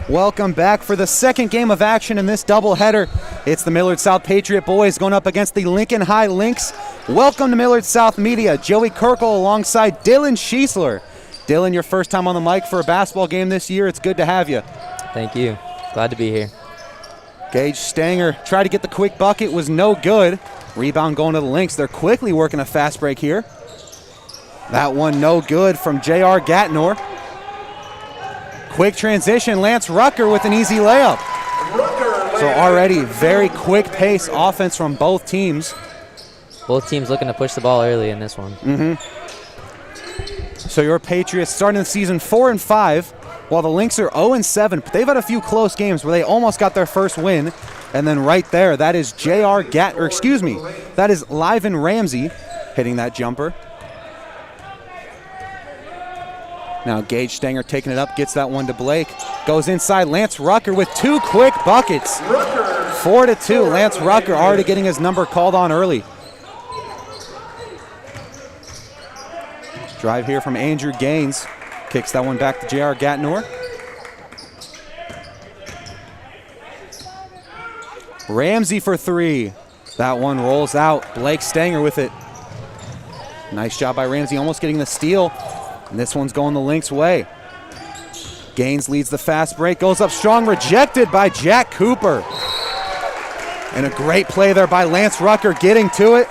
Welcome back for the second game of action in this doubleheader. It's the Millard South Patriot boys going up against the Lincoln High Lynx. Welcome to Millard South Media. Joey Kirkle alongside Dylan Schiesler. Dylan, your first time on the mic for a basketball game this year. It's good to have you. Thank you. Glad to be here. Gage Stanger tried to get the quick bucket, was no good. Rebound going to the Lynx. They're quickly working a fast break here. That one no good from J.R. Gatnor. Quick transition, Lance Rucker with an easy layup. So already very quick pace offense from both teams. Both teams looking to push the ball early in this one. So your Patriots starting the season 4-5, while the Lynx are 0-7. But they've had a few close games where they almost got their first win. And then right there, that is that is Liven Ramsey hitting that jumper. Now Gage Stanger taking it up, gets that one to Blake. Goes inside, Lance Rucker with two quick buckets. 4-2, Lance Rucker already getting his number called on early. Drive here from Andrew Gaines. Kicks that one back to J.R. Gatnor. Ramsey for three. That one rolls out. Blake Stanger with it. Nice job by Ramsey, almost getting the steal. And this one's going the Lynx way. Gaines leads the fast break, goes up strong, rejected by Jack Cooper. And a great play there by Lance Rucker getting to it.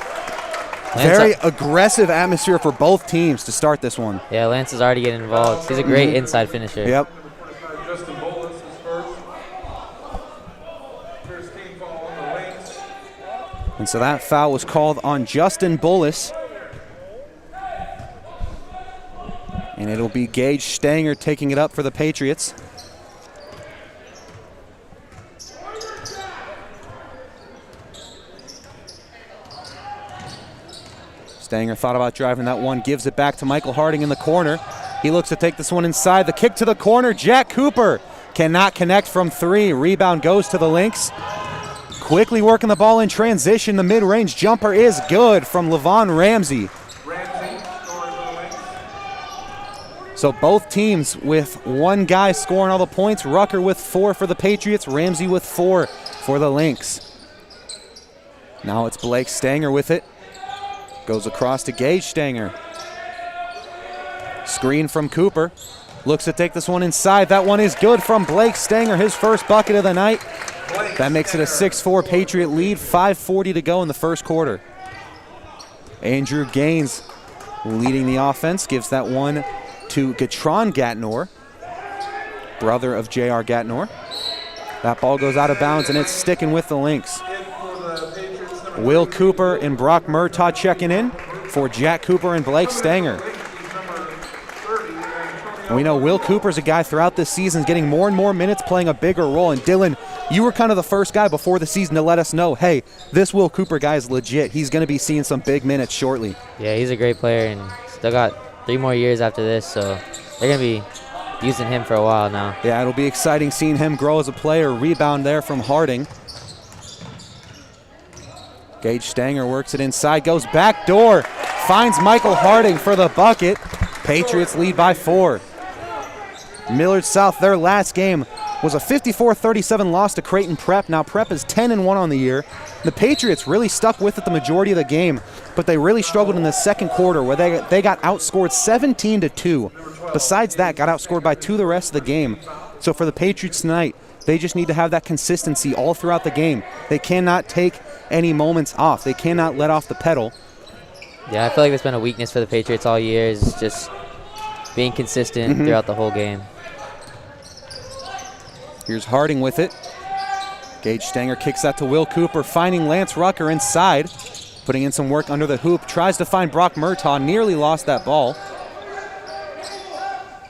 Very aggressive atmosphere for both teams to start this one. Yeah, Lance is already getting involved. He's a great inside finisher. Yep. And so that foul was called on Justin Bullis. And it'll be Gage Stanger taking it up for the Patriots. Stanger thought about driving that one, gives it back to Michael Harding in the corner. He looks to take this one inside. The kick to the corner. Jack Cooper cannot connect from three. Rebound goes to the Lynx. Quickly working the ball in transition. The mid-range jumper is good from Levon Ramsey. So both teams with one guy scoring all the points. Rucker with 4 for the Patriots. Ramsey with 4 for the Lynx. Now it's Blake Stanger with it. Goes across to Gage Stanger. Screen from Cooper. Looks to take this one inside. That one is good from Blake Stanger, his first bucket of the night. That makes it a 6-4 Patriot lead. 5:40 to go in the first quarter. Andrew Gaines leading the offense. Gives that one to Gatron Gatnor, brother of J.R. Gatnor. That ball goes out of bounds, and it's sticking with the Lynx. Will Cooper and Brock Murtaugh checking in for Jack Cooper and Blake Stanger. And we know Will Cooper's a guy throughout this season getting more and more minutes, playing a bigger role. And Dylan, you were kind of the first guy before the season to let us know, hey, this Will Cooper guy is legit. He's going to be seeing some big minutes shortly. Yeah, he's a great player, and still got 3 more years after this, so they're going to be using him for a while now. Yeah, it'll be exciting seeing him grow as a player. Rebound there from Harding. Gage Stanger works it inside, goes back door, finds Michael Harding for the bucket. Patriots lead by 4. Millard South, their last game was a 54-37 loss to Creighton Prep. Now Prep is 10-1 on the year. The Patriots really stuck with it the majority of the game, but they really struggled in the second quarter where they got outscored 17-2. Besides that, got outscored by 2 the rest of the game. So for the Patriots tonight, they just need to have that consistency all throughout the game. They cannot take any moments off. They cannot let off the pedal. Yeah, I feel like that's been a weakness for the Patriots all year, is just being consistent throughout the whole game. Here's Harding with it. Gage Stanger kicks that to Will Cooper, finding Lance Rucker inside, putting in some work under the hoop, tries to find Brock Murtaugh, nearly lost that ball.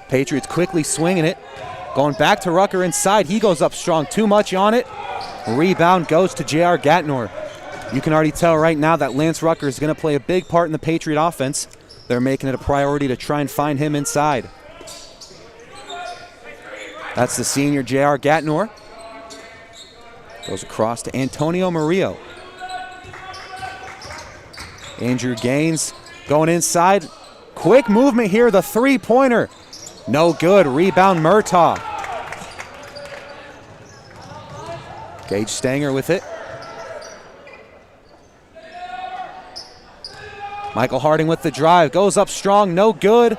Patriots quickly swinging it, going back to Rucker inside. He goes up strong, too much on it. Rebound goes to J.R. Gatnor. You can already tell right now that Lance Rucker is going to play a big part in the Patriot offense. They're making it a priority to try and find him inside. That's the senior J.R. Gatnor. Goes across to Antonio Murillo. Andrew Gaines going inside. Quick movement here, the three-pointer. No good, rebound Murtaugh. Gage Stanger with it. Michael Harding with the drive, goes up strong, no good.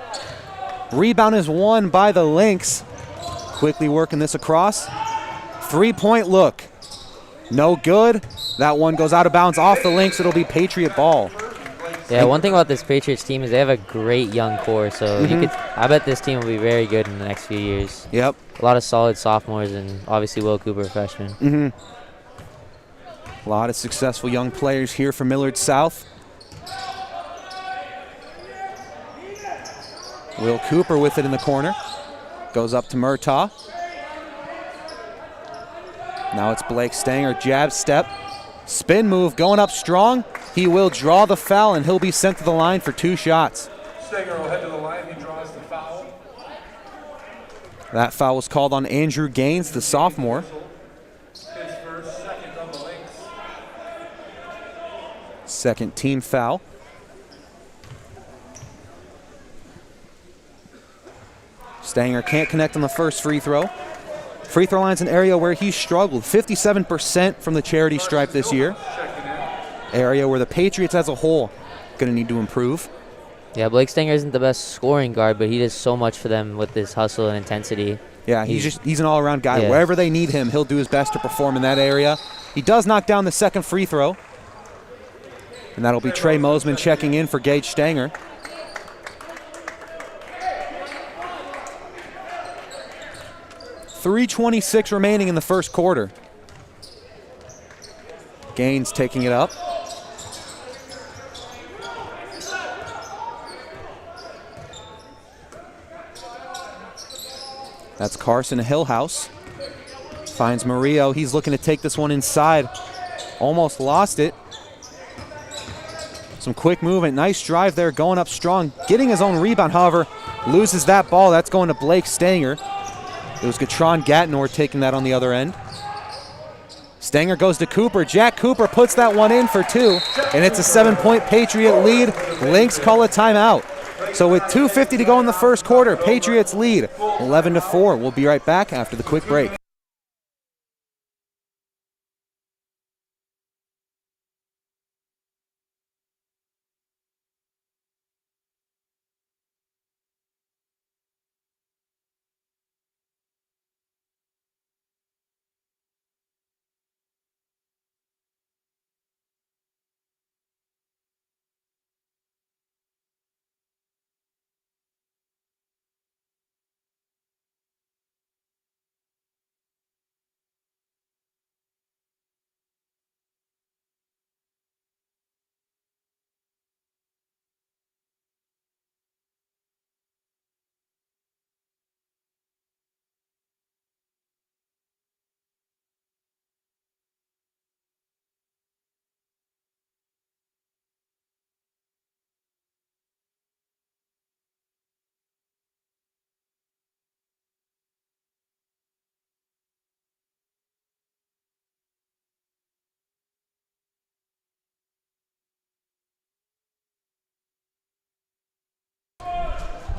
Rebound is won by the Lynx. Quickly working this across. 3-point look, no good. That one goes out of bounds off the Lynx. It'll be Patriot ball. Yeah, one thing about this Patriots team is they have a great young core, so I bet this team will be very good in the next few years. Yep. A lot of solid sophomores and obviously Will Cooper, freshman. A lot of successful young players here for Millard South. Will Cooper with it in the corner. Goes up to Murtaugh. Now it's Blake Stanger, jab step. Spin move, going up strong. He will draw the foul, and he'll be sent to the line for 2 shots. Stanger will head to the line. He draws the foul. That foul was called on Andrew Gaines, the sophomore. His first, second on the Lynx. Second team foul. Stanger can't connect on the first free throw. Free throw line's an area where he struggled. 57% from the charity stripe this year. Area where the Patriots as a whole going to need to improve. Yeah, Blake Stanger isn't the best scoring guard, but he does so much for them with his hustle and intensity. Yeah, he's an all-around guy. Yeah. Wherever they need him, he'll do his best to perform in that area. He does knock down the second free throw. And that'll be Trey Mosman checking in for Gage Stanger. .326 remaining in the first quarter. Gaines taking it up. That's Carson Hillhouse. Finds Murillo. He's looking to take this one inside. Almost lost it. Some quick movement. Nice drive there, going up strong. Getting his own rebound, however, loses that ball. That's going to Blake Stanger. It was Gatron Gatnor taking that on the other end. Stanger goes to Cooper. Jack Cooper puts that one in for 2, and it's a 7-point Patriot lead. Lynx call a timeout. So with 2:50 to go in the first quarter, Patriots lead 11-4. We'll be right back after the quick break.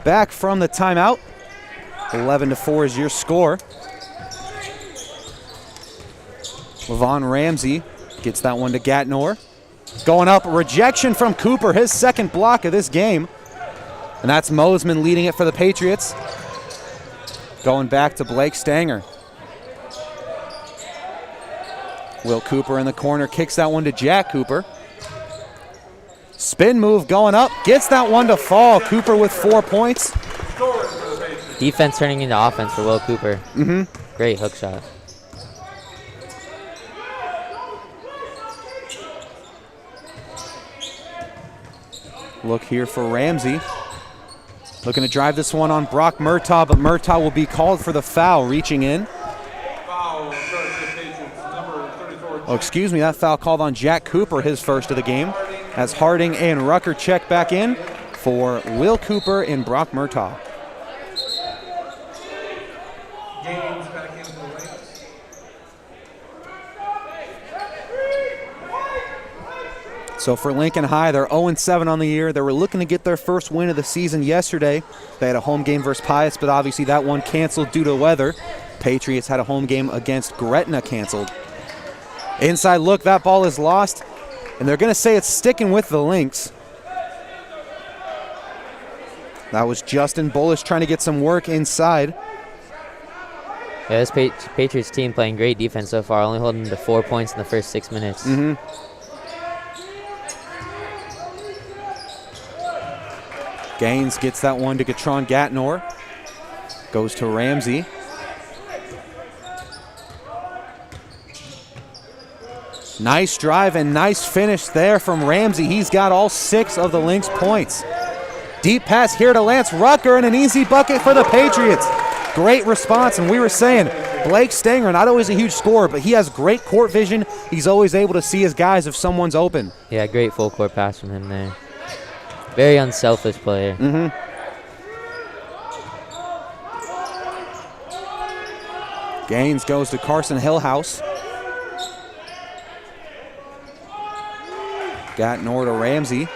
Back from the timeout. 11-4 is your score. Levon Ramsey gets that one to Gatnor. Going up, rejection from Cooper, his second block of this game. And that's Mosman leading it for the Patriots. Going back to Blake Stanger. Will Cooper in the corner, kicks that one to Jack Cooper. Spin move going up, gets that one to fall. Cooper with 4 points. Defense turning into offense for Will Cooper. Great hook shot. Look here for Ramsey. Looking to drive this one on Brock Murtaugh, but Murtaugh will be called for the foul, reaching in. Oh, excuse me, that foul called on Jack Cooper, his first of the game, as Harding and Rucker check back in for Will Cooper and Brock Murtaugh. So for Lincoln High, they're 0-7 on the year. They were looking to get their first win of the season yesterday. They had a home game versus Pius, but obviously that one canceled due to weather. Patriots had a home game against Gretna canceled. Inside look, that ball is lost, and they're going to say it's sticking with the Lynx. That was Justin Bullish trying to get some work inside. Yeah, this Patriots team playing great defense so far, only holding to 4 points in the first 6 minutes. Gaines gets that one to Gatron Gatnor. Goes to Ramsey. Nice drive and nice finish there from Ramsey. He's got all 6 of the Lynx points. Deep pass here to Lance Rucker and an easy bucket for the Patriots. Great response, and we were saying Blake Stanger, not always a huge scorer, but he has great court vision. He's always able to see his guys if someone's open. Yeah, great full court pass from him there. Very unselfish player. Gaines goes to Carson Hillhouse. Gatnor to Ramsey.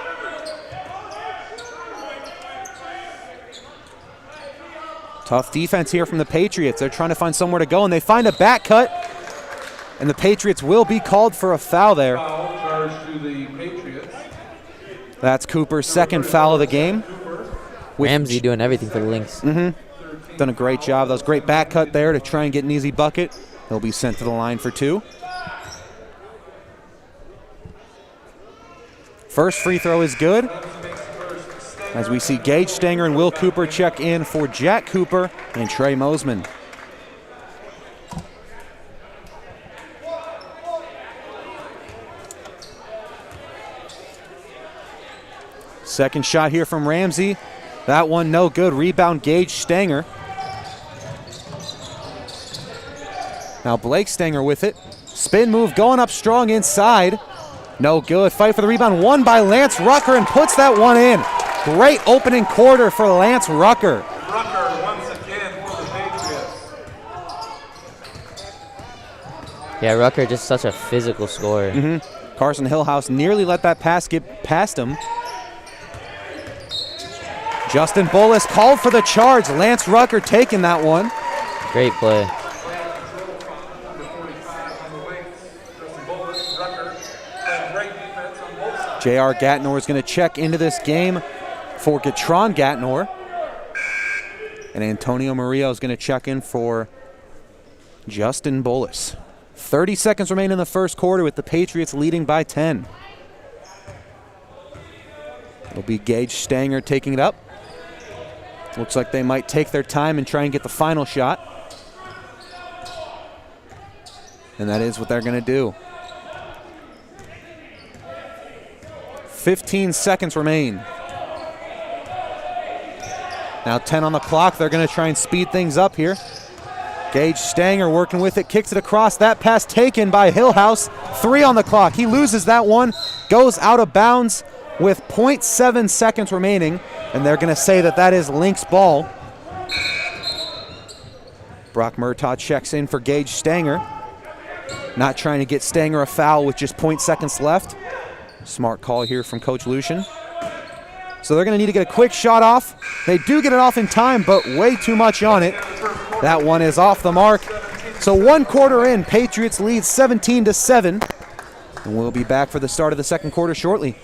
Tough defense here from the Patriots. They're trying to find somewhere to go, and they find a back cut, and the Patriots will be called for a foul there. Foul charged to the Patriots. That's Cooper's second foul of the game. Ramsey doing everything for the Lynx. Done a great job. That was a great back cut there to try and get an easy bucket. He'll be sent to the line for 2. First free throw is good, as we see Gage Stanger and Will Cooper check in for Jack Cooper and Trey Mosman. Second shot here from Ramsey. That one no good. Rebound Gage Stanger. Now Blake Stanger with it. Spin move going up strong inside. No good. Fight for the rebound. Won by Lance Rucker and puts that one in. Great opening quarter for Lance Rucker. Rucker once again for the Patriots. Yeah, Rucker just such a physical scorer. Carson Hillhouse nearly let that pass get past him. Justin Bullis called for the charge. Lance Rucker taking that one. Great play. Number 45 on the wings. Justin Bullis, Rucker, playing great defense on both sides. J.R. Gatnor is going to check into this game for Gatron Gatnor. And Antonio Murillo is going to check in for Justin Bullis. 30 seconds remain in the first quarter with the Patriots leading by 10. It'll be Gage Stanger taking it up. Looks like they might take their time and try and get the final shot. And that is what they're going to do. 15 seconds remain. Now 10 on the clock. They're going to try and speed things up here. Gage Stanger working with it, kicks it across. That pass taken by Hillhouse. 3 on the clock. He loses that one, goes out of bounds with 0.7 seconds remaining, and they're going to say that that is Lynx ball. Brock Murtaugh checks in for Gage Stanger. Not trying to get Stanger a foul with just 0.7 seconds left. Smart call here from Coach Lucian. So they're going to need to get a quick shot off. They do get it off in time, but way too much on it. That one is off the mark. So 1 quarter in, Patriots lead 17-7. And we'll be back for the start of the second quarter shortly.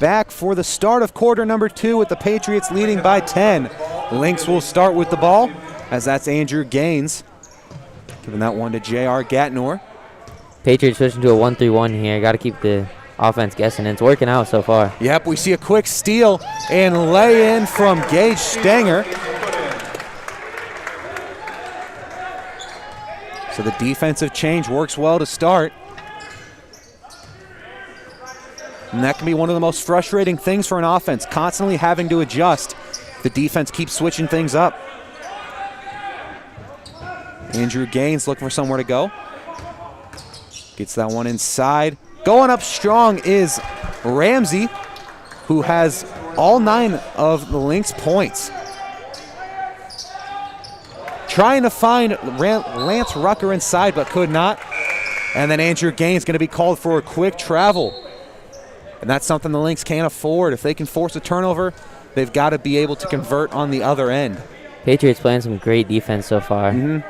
back for the start of quarter number 2 with the Patriots leading by 10. Lynx will start with the ball, as that's Andrew Gaines. Giving that one to J.R. Gatnor. Patriots switching to a 1-3-1 here. Got to keep the offense guessing. It's working out so far. Yep, we see a quick steal and lay in from Gage Stanger. So the defensive change works well to start. And that can be one of the most frustrating things for an offense, constantly having to adjust. The defense keeps switching things up. Andrew Gaines looking for somewhere to go. Gets that one inside. Going up strong is Ramsey, who has all 9 of the Lynx points. Trying to find Lance Rucker inside, but could not. And then Andrew Gaines going to be called for a quick travel. And that's something the Lynx can't afford. If they can force a turnover, they've got to be able to convert on the other end. Patriots playing some great defense so far. And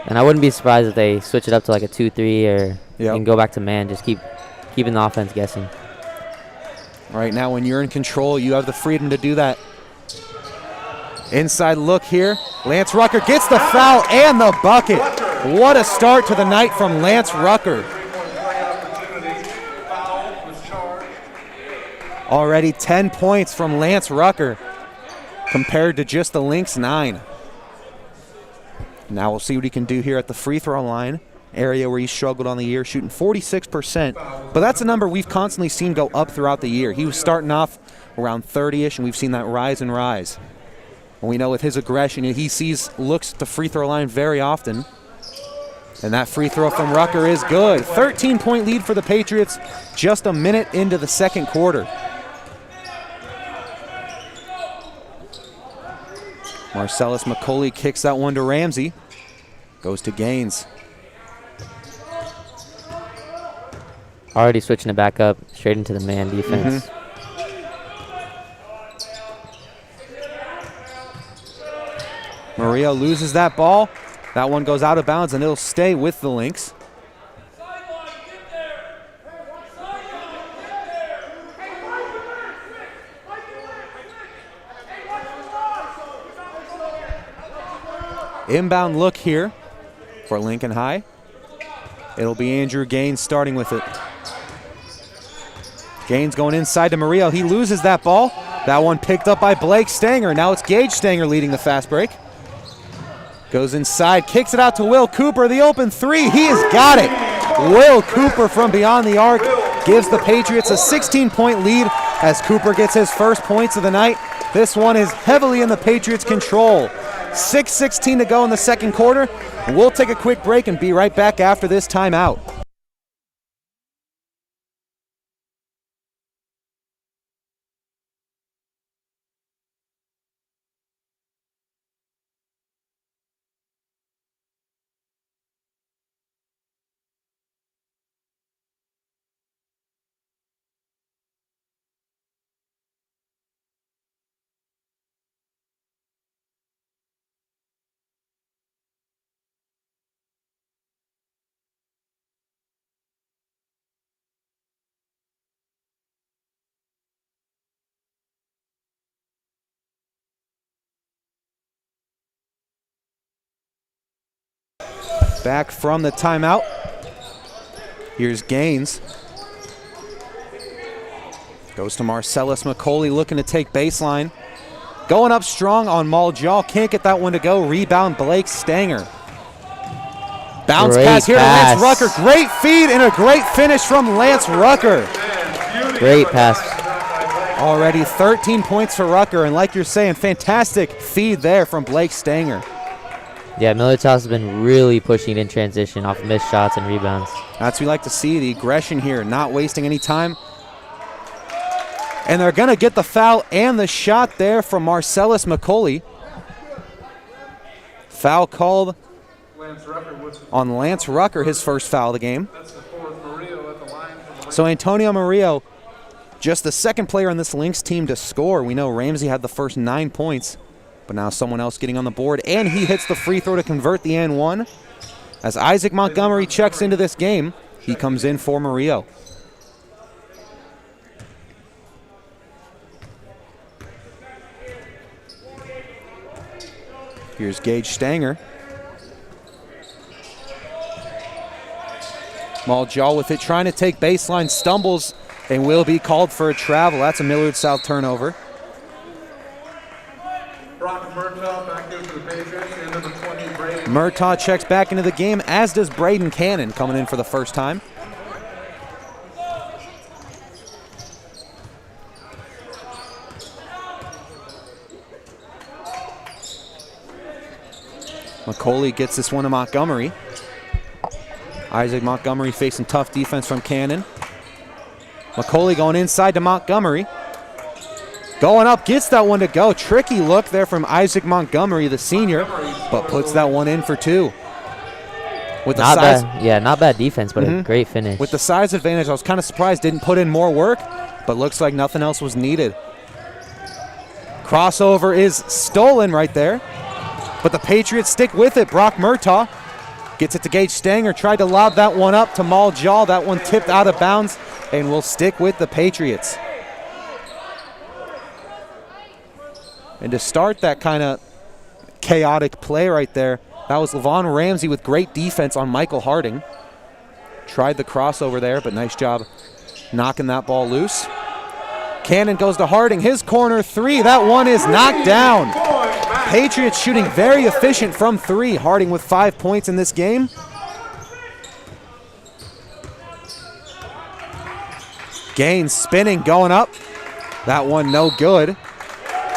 I wouldn't be surprised if they switch it up to like a 2-3 or and go back to man. Just keeping the offense guessing. Right now, when you're in control, you have the freedom to do that. Inside look here. Lance Rucker gets the foul and the bucket. What a start to the night from Lance Rucker. Already 10 points from Lance Rucker compared to just the Lynx 9. Now we'll see what he can do here at the free throw line, area where he struggled on the year, shooting 46%. But that's a number we've constantly seen go up throughout the year. He was starting off around 30-ish, and we've seen that rise and rise. And we know with his aggression, he looks at the free throw line very often. And that free throw from Rucker is good. 13-point lead for the Patriots just a minute into the second quarter. Marcellus McCauley kicks that one to Ramsey. Goes to Gaines. Already switching it back up, straight into the man defense. Murillo loses that ball. That one goes out of bounds, and it'll stay with the Lynx. Inbound look here for Lincoln High. It'll be Andrew Gaines starting with it. Gaines going inside to Murillo. He loses that ball. That one picked up by Blake Stanger. Now it's Gage Stanger leading the fast break. Goes inside, kicks it out to Will Cooper. The open three, he has got it. Will Cooper from beyond the arc gives the Patriots a 16-point lead as Cooper gets his first points of the night. This one is heavily in the Patriots' control. 6:16 to go in the second quarter. We'll take a quick break and be right back after this timeout. Back from the timeout. Here's Gaines. Goes to Marcellus McCauley looking to take baseline. Going up strong on Maljaw. Can't get that one to go. Rebound Blake Stanger. Bounce pass here to Lance Rucker. Great feed and a great finish from Lance Rucker. Great pass. Already 13 points for Rucker, and like you're saying, fantastic feed there from Blake Stanger. Yeah, Millard's house has been really pushing in transition off missed shots and rebounds. That's what we like to see, the aggression here, not wasting any time. And they're going to get the foul and the shot there from Marcellus McCauley. Foul called on Lance Rucker, his first foul of the game. So Antonio Murillo, just the second player on this Lynx team to score. We know Ramsey had the first 9 points. But now someone else getting on the board, and he hits the free throw to convert the and one. As Isaac Montgomery checks into this game, He comes in for Murillo. Here's Gage Stanger. Maljaw with it, trying to take baseline, stumbles, and will be called for a travel. That's a Millard South turnover. Murtaugh checks back into the game, as does Braden Cannon, coming in for the first time. McCauley gets this one to Montgomery. Isaac Montgomery facing tough defense from Cannon. McCauley going inside to Montgomery. Going up, gets that one to go. Tricky look there from Isaac Montgomery, the senior, but puts that one in for two. With the size, not bad defense, but a great finish. With the size advantage, I was kind of surprised didn't put in more work, but looks like nothing else was needed. Crossover is stolen right there, but the Patriots stick with it. Brock Murtaugh gets it to Gage Stanger, tried to lob that one up to Maljaw. That one tipped out of bounds and will stick with the Patriots. And to start that kind of chaotic play right there, that was Levon Ramsey with great defense on Michael Harding. Tried the crossover there, but nice job knocking that ball loose. Cannon goes to Harding, his corner three. That one is knocked down. Patriots shooting very efficient from three. Harding with 5 points in this game. Gaines spinning, going up. That one no good.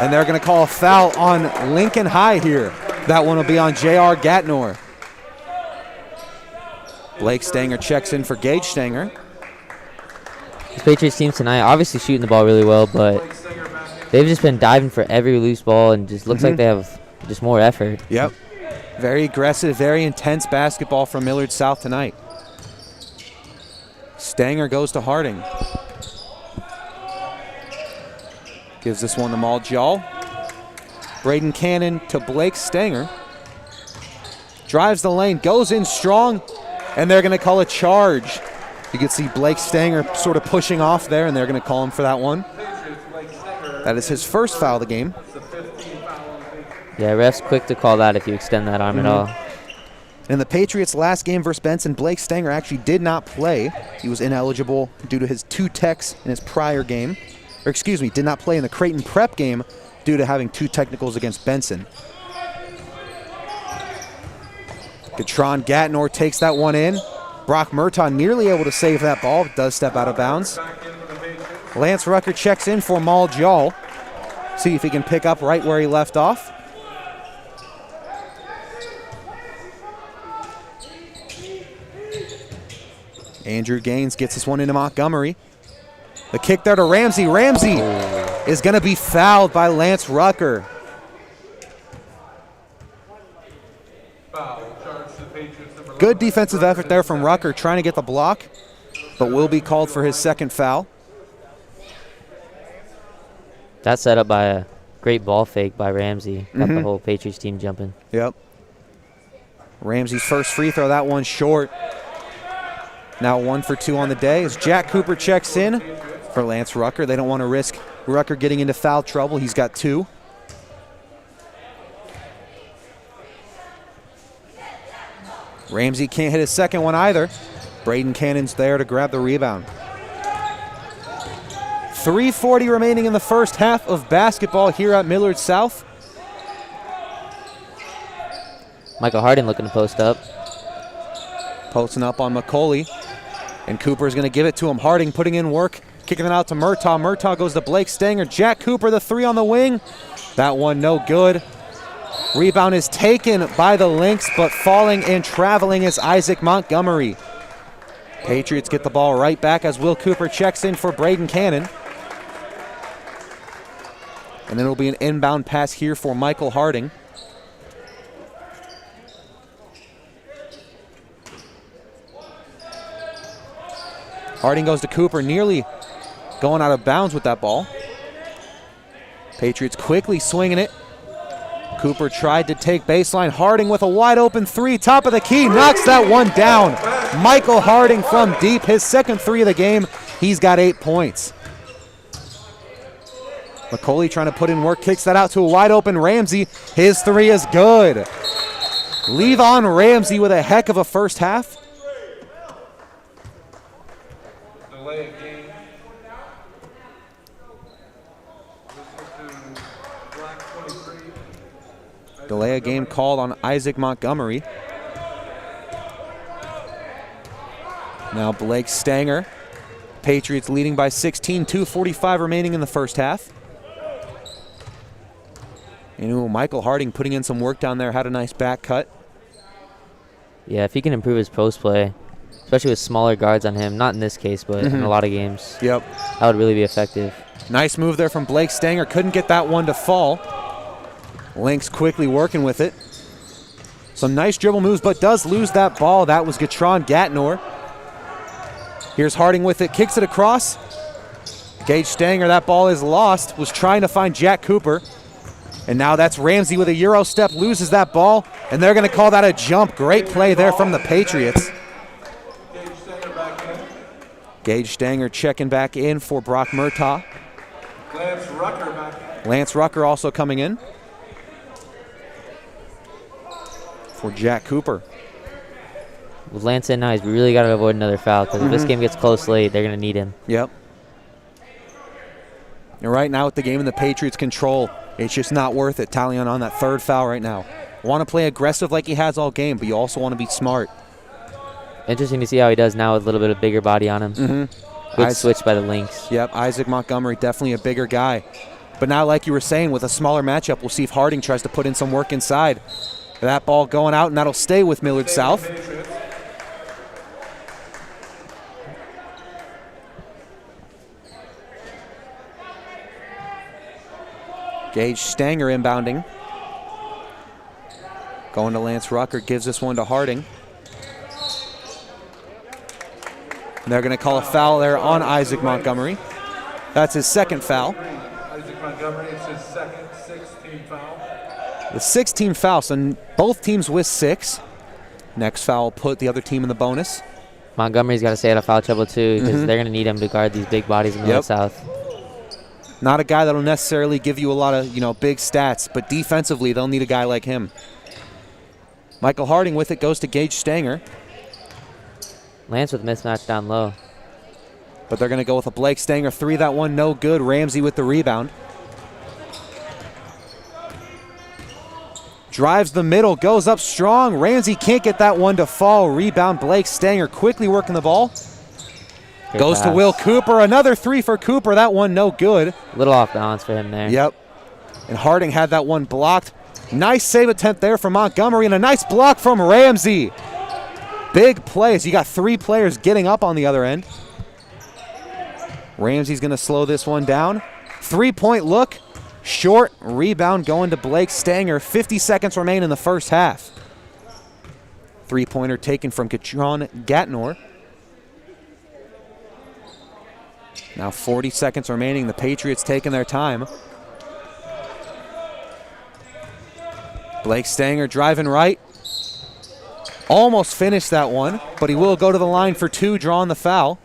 And they're going to call a foul on Lincoln High here. That one will be on J.R. Gatnor. Blake Stanger checks in for Gage Stanger. This Patriots team tonight obviously shooting the ball really well, but they've just been diving for every loose ball and just looks like they have just more effort. Yep. Very aggressive, very intense basketball from Millard South tonight. Stanger goes to Harding. Gives this one to Maljaw. Braden Cannon to Blake Stanger. Drives the lane, goes in strong, and they're going to call a charge. You can see Blake Stanger sort of pushing off there, and they're going to call him for that one. That is his first foul of the game. Yeah, ref's quick to call that if you extend that arm at all. In the Patriots' last game versus Benson, Blake Stanger actually did not play. He was ineligible due to his 2 techs in his prior game. Or excuse me, did not play in the Creighton Prep game due to having 2 technicals against Benson. Gatron Gatnor takes that one in. Brock Murtaugh nearly able to save that ball, but does step out of bounds. Lance Rucker checks in for Maljaw. See if he can pick up right where he left off. Andrew Gaines gets this one into Montgomery. The kick there to Ramsey. Ramsey is going to be fouled by Lance Rucker. Good defensive effort there from Rucker, trying to get the block, but will be called for his second foul. That's set up by a great ball fake by Ramsey. Got the whole Patriots team jumping. Yep. Ramsey's first free throw, that one short. Now 1 for 2 on the day as Jack Cooper checks in for Lance Rucker. They don't want to risk Rucker getting into foul trouble. He's got 2. Ramsey can't hit his second one either. Braden Cannon's there to grab the rebound. 3:40 remaining in the first half of basketball here at Millard South. Michael Harding looking to post up. Posting up on McCauley. And Cooper's going to give it to him. Harding putting in work, kicking it out to Murtaugh. Murtaugh goes to Blake Stanger. Jack Cooper, the 3 on the wing. That one no good. Rebound is taken by the Lynx, but falling and traveling is Isaac Montgomery. Patriots get the ball right back as Will Cooper checks in for Braden Cannon. And then it'll be an inbound pass here for Michael Harding. Harding goes to Cooper, nearly going out of bounds with that ball. Patriots quickly swinging it. Cooper tried to take baseline. Harding with a wide open 3, top of the key, knocks that one down. Michael Harding from deep, his second three of the game. He's got 8 points. McCauley trying to put in work, kicks that out to a wide open Ramsey. His three is good. Levon Ramsey with a heck of a first half. Delay of game. Black 23. Delay of game called on Isaac Montgomery. Now Blake Stanger. Patriots leading by 16, 2:45 remaining in the first half. Michael Harding putting in some work down there, had a nice back cut. Yeah, if he can improve his post play, especially with smaller guards on him, not in this case, but in a lot of games, Yep. that would really be effective. Nice move there from Blake Stanger. Couldn't get that one to fall. Lynx quickly working with it. Some nice dribble moves, but does lose that ball. That was Gatron Gatnor. Here's Harding with it, kicks it across. Gage Stanger, that ball is lost, was trying to find Jack Cooper. And now that's Ramsey with a Euro step, loses that ball, and they're going to call that a jump. Great play there from the Patriots. Gage Stanger back in. Gage Stanger checking back in for Brock Murtaugh. Lance Rucker back in. Lance Rucker also coming in for Jack Cooper. With Lance in now, he's really got to avoid another foul, because if this game gets close late, they're going to need him. Yep. And right now with the game in the Patriots' control, it's just not worth it tallying on that third foul right now. Want to play aggressive like he has all game, but you also want to be smart. Interesting to see how he does now with a little bit of bigger body on him. Good switch by the Lynx. Yep, Isaac Montgomery, definitely a bigger guy. But now, like you were saying, with a smaller matchup, we'll see if Harding tries to put in some work inside. That ball going out, and that'll stay with Millard South. Gage Stanger inbounding. Going to Lance Rucker, gives this one to Harding. And they're going to call a foul there on Isaac Montgomery. That's his second foul. Isaac Montgomery, it's his second 16 foul. The 16 foul, so both teams with 6. Next foul put the other team in the bonus. Montgomery's got to stay out of foul trouble too, because they're going to need him to guard these big bodies in the South. Not a guy that'll necessarily give you a lot of, big stats, but defensively they'll need a guy like him. Michael Harding with it goes to Gage Stanger. Lance with mismatch down low. But they're going to go with a Blake Stanger three. That one no good. Ramsey with the rebound. Drives the middle, goes up strong. Ramsey can't get that one to fall. Rebound, Blake Stanger quickly working the ball. Great Goes pass. to Will Cooper. Another three for Cooper. That one no good. A little off balance for him there. Yep. And Harding had that one blocked. Nice save attempt there from Montgomery, and a nice block from Ramsey. Big plays. You got 3 players getting up on the other end. Ramsey's going to slow this one down. 3-point look. Short rebound going to Blake Stanger. 50 seconds remain in the first half. 3-pointer taken from Gatron Gatnor. Now 40 seconds remaining. The Patriots taking their time. Blake Stanger driving right. Almost finished that one, but he will go to the line for 2, drawing the foul.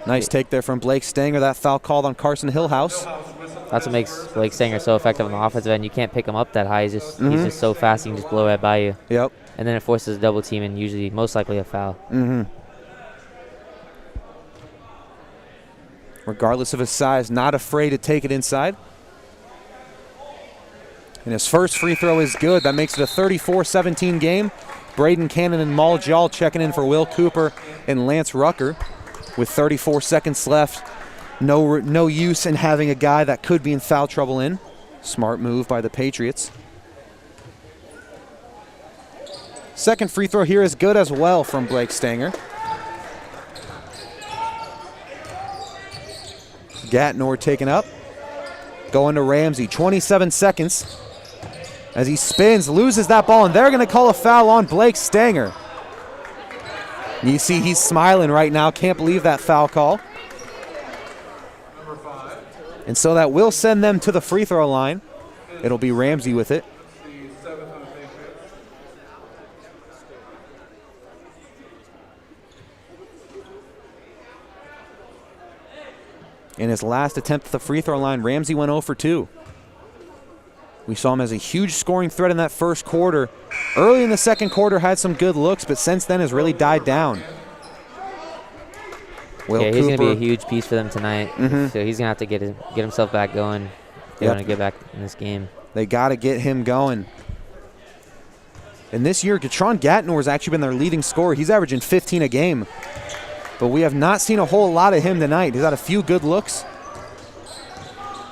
Nice take there from Blake Stanger. That foul called on Carson Hillhouse. That's what makes Blake Stanger so effective on the offensive end. You can't pick him up that high. He's just so fast, he can just blow right by you. Yep. And then it forces a double team and usually, most likely, a foul. Regardless of his size, not afraid to take it inside. And his first free throw is good. That makes it a 34-17 game. Braden Cannon and Maul Jall checking in for Will Cooper and Lance Rucker. With 34 seconds left, no use in having a guy that could be in foul trouble in. Smart move by the Patriots. Second free throw here is good as well from Blake Stanger. Gatnor taken up. Going to Ramsey, 27 seconds. As he spins, loses that ball, and they're going to call a foul on Blake Stanger. You see he's smiling right now. Can't believe that foul call. Number 5. And so that will send them to the free throw line. It'll be Ramsey with it. The 7th on the Patriots. In his last attempt at the free throw line, Ramsey went 0 for 2. We saw him as a huge scoring threat in that first quarter. Early in the second quarter had some good looks, but since then has really died down. Will Yeah, he's going to be a Cooper, huge piece for them tonight. So he's going to have to get himself back going if they want to get back in this game. they got to get him going. And this year, Gatron Gatnor has actually been their leading scorer. He's averaging 15 a game. But we have not seen a whole lot of him tonight. He's had a few good looks.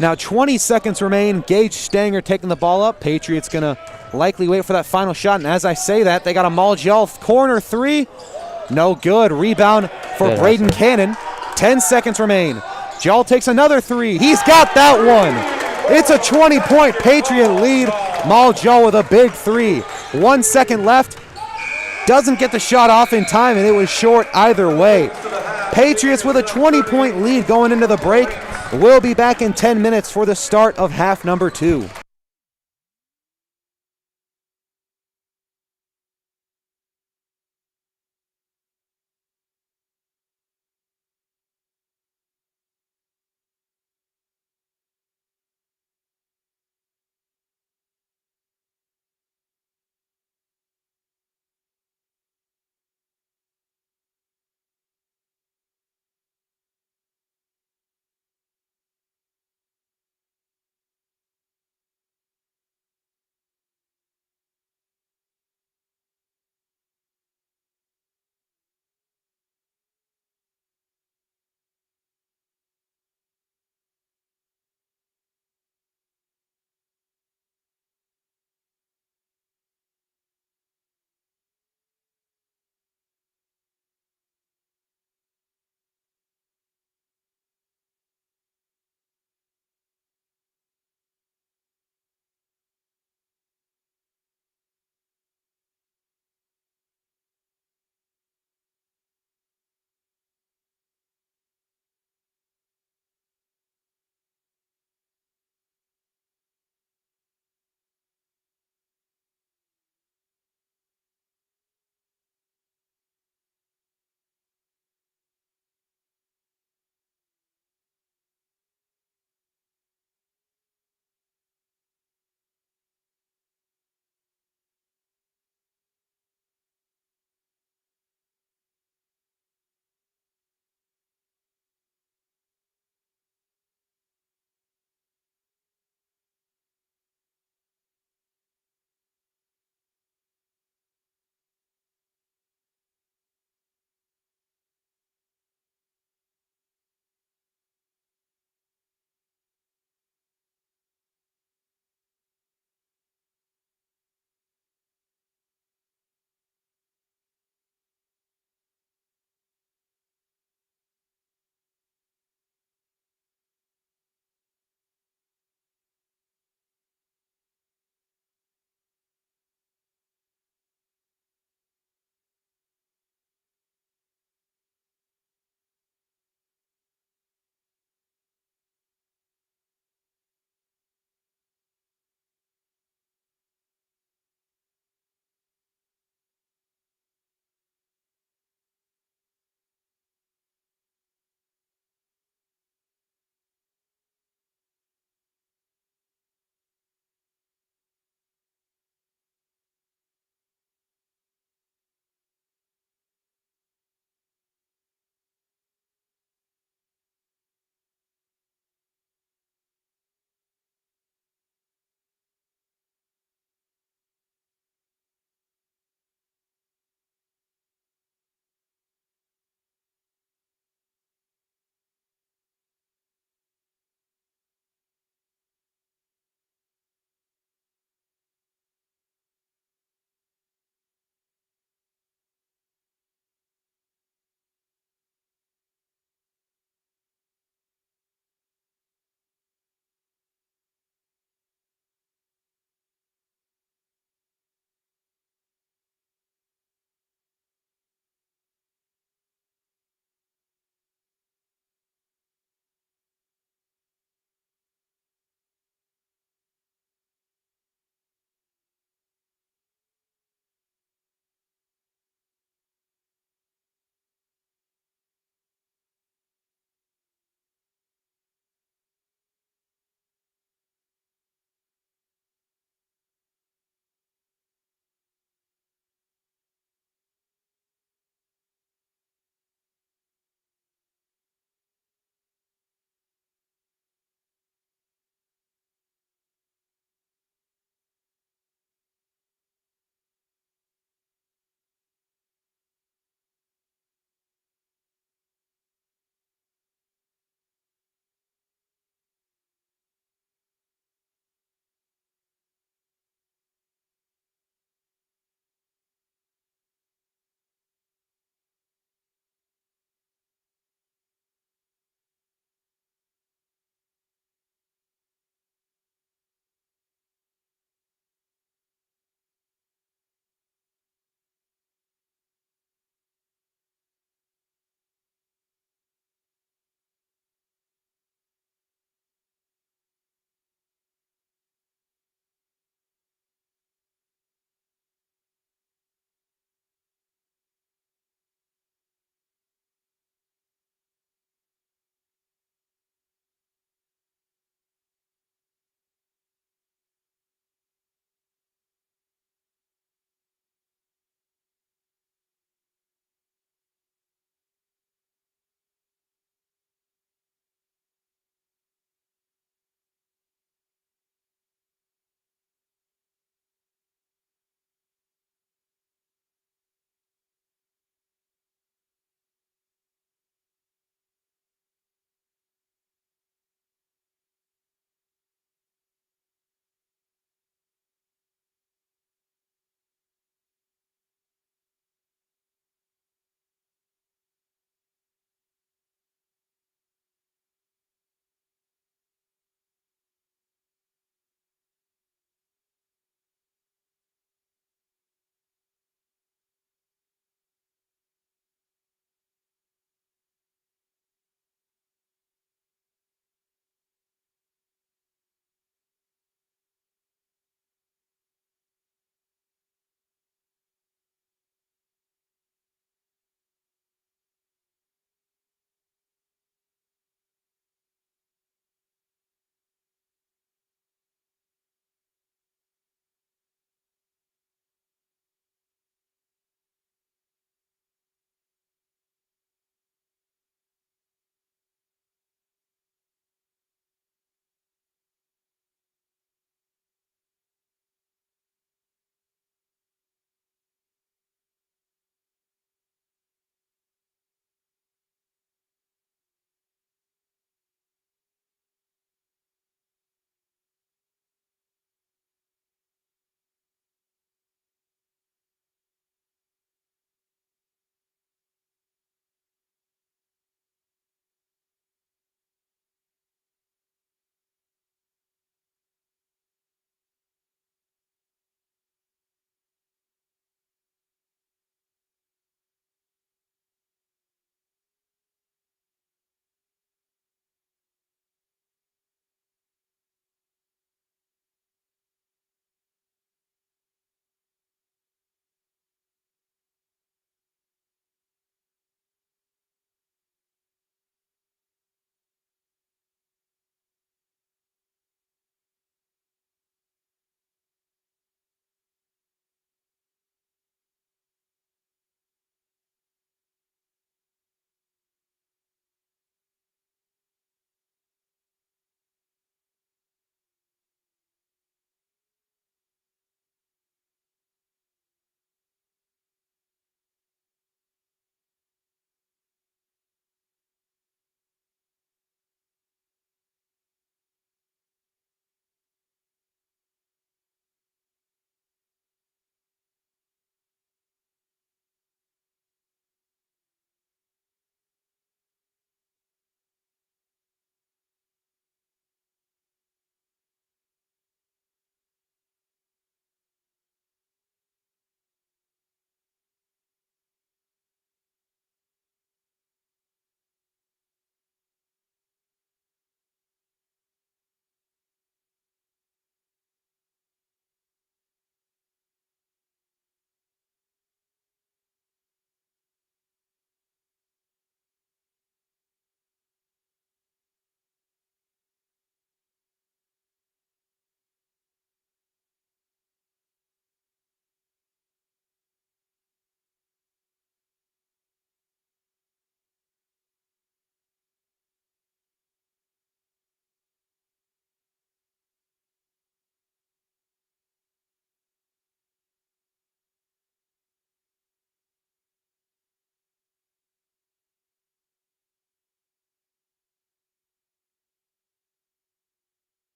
Now 20 seconds remain. Gage Stanger taking the ball up. Patriots going to likely wait for that final shot. And as I say that, they got a Maul corner three. No good. Rebound for Good Braden hustle. Cannon. 10 seconds remain. Jal takes another three. He's got that one. It's a 20-point Patriot lead. Maul with a big three. 1 second left. Doesn't get the shot off in time, and it was short either way. Patriots with a 20-point lead going into the break. We'll be back in 10 minutes for the start of half number 2.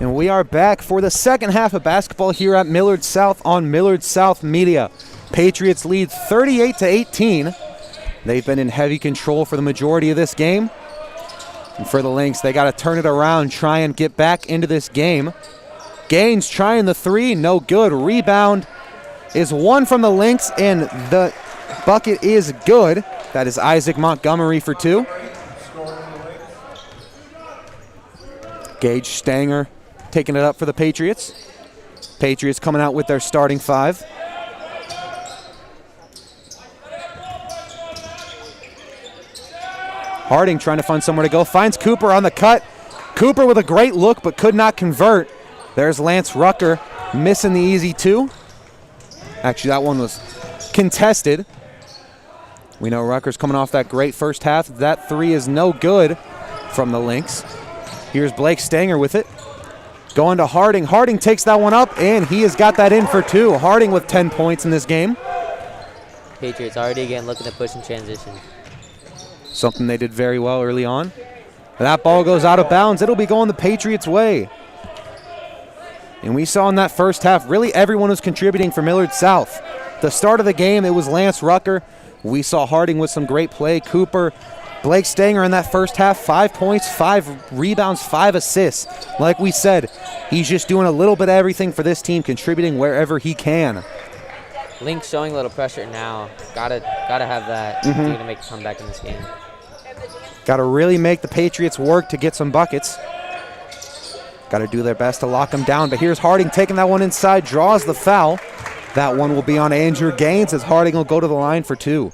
And we are back for the second half of basketball here at Millard South on Millard South Media. Patriots lead 38-18. They've been in heavy control for the majority of this game. And for the Lynx, they got to turn it around, try and get back into this game. Gaines trying the three, no good. Rebound is one from the Lynx, and the bucket is good. That is Isaac Montgomery for two. Gage Stanger taking it up for the Patriots. Patriots coming out with their starting five. Harding trying to find somewhere to go. Finds Cooper on the cut. Cooper with a great look but could not convert. There's Lance Rucker missing the easy two. Actually, that one was contested. We know Rucker's coming off that great first half. That three is no good from the Lynx. Here's Blake Stanger with it. Going to Harding. Harding takes that one up, and he has got that in for two. Harding with 10 points in this game. Patriots already again looking to push in transition. Something they did very well early on. That ball goes out of bounds. It'll be going the Patriots' way. And we saw in that first half, really everyone was contributing for Millard South. The start of the game, it was Lance Rucker. We saw Harding with some great play. Cooper, Blake Stanger in that first half, 5 points, 5 rebounds, 5 assists. Like we said, he's just doing a little bit of everything for this team, contributing wherever he can. Lynx showing a little pressure now. Gotta have that to make a comeback in this game. Got to really make the Patriots work to get some buckets. Got to do their best to lock them down. But here's Harding taking that one inside, draws the foul. That one will be on Andrew Gaines as Harding will go to the line for two.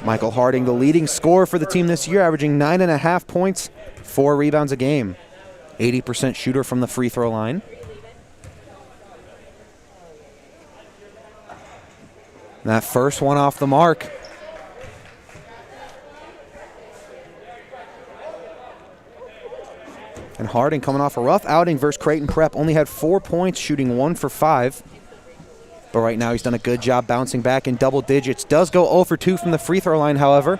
Michael Harding, the leading scorer for the team this year, averaging 9.5 points, 4 rebounds a game. 80% shooter from the free throw line. That first one off the mark. And Harding coming off a rough outing versus Creighton Prep. Only had 4 points, shooting 1 for 5. But right now he's done a good job bouncing back in double digits. Does go 0 for 2 from the free throw line, however.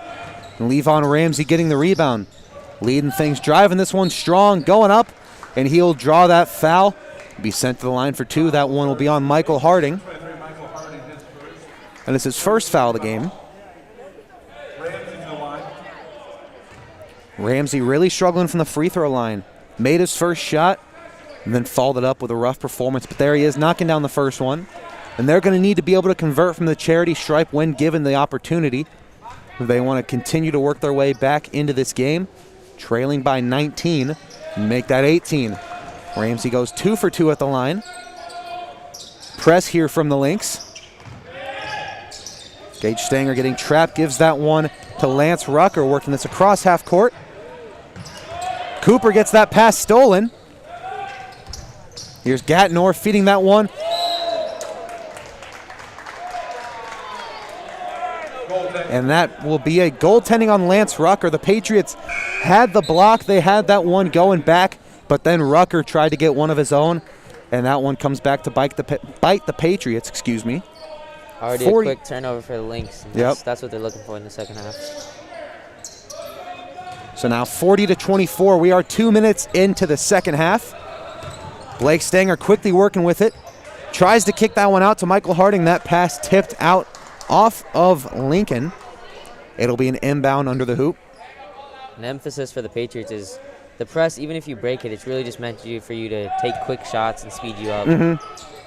And Levon Ramsey getting the rebound. Leading things, driving this one strong, going up. And he'll draw that foul. Be sent to the line for 2. That one will be on Michael Harding. And it's his first foul of the game. Ramsey really struggling from the free throw line. Made his first shot and then followed it up with a rough performance. But there he is, knocking down the first one. And they're going to need to be able to convert from the charity stripe when given the opportunity. They want to continue to work their way back into this game, trailing by 19, and make that 18. Ramsey goes 2 for 2 at the line. Press here from the Lynx. Gage Stanger getting trapped, gives that one to Lance Rucker, working this across half court. Cooper gets that pass stolen. Here's Gatnor feeding that one. And that will be a goaltending on Lance Rucker. The Patriots had the block. They had that one going back, but then Rucker tried to get one of his own, and that one comes back to bite the Patriots, excuse me. Already 40. A quick turnover for the Lynx. That's what they're looking for in the second half. So now 40-24. We are 2 minutes into the second half. Blake Stanger quickly working with it. Tries to kick that one out to Michael Harding. That pass tipped out off of Lincoln. It'll be an inbound under the hoop. An emphasis for the Patriots is the press, even if you break it, it's really just meant for you to take quick shots and speed you up.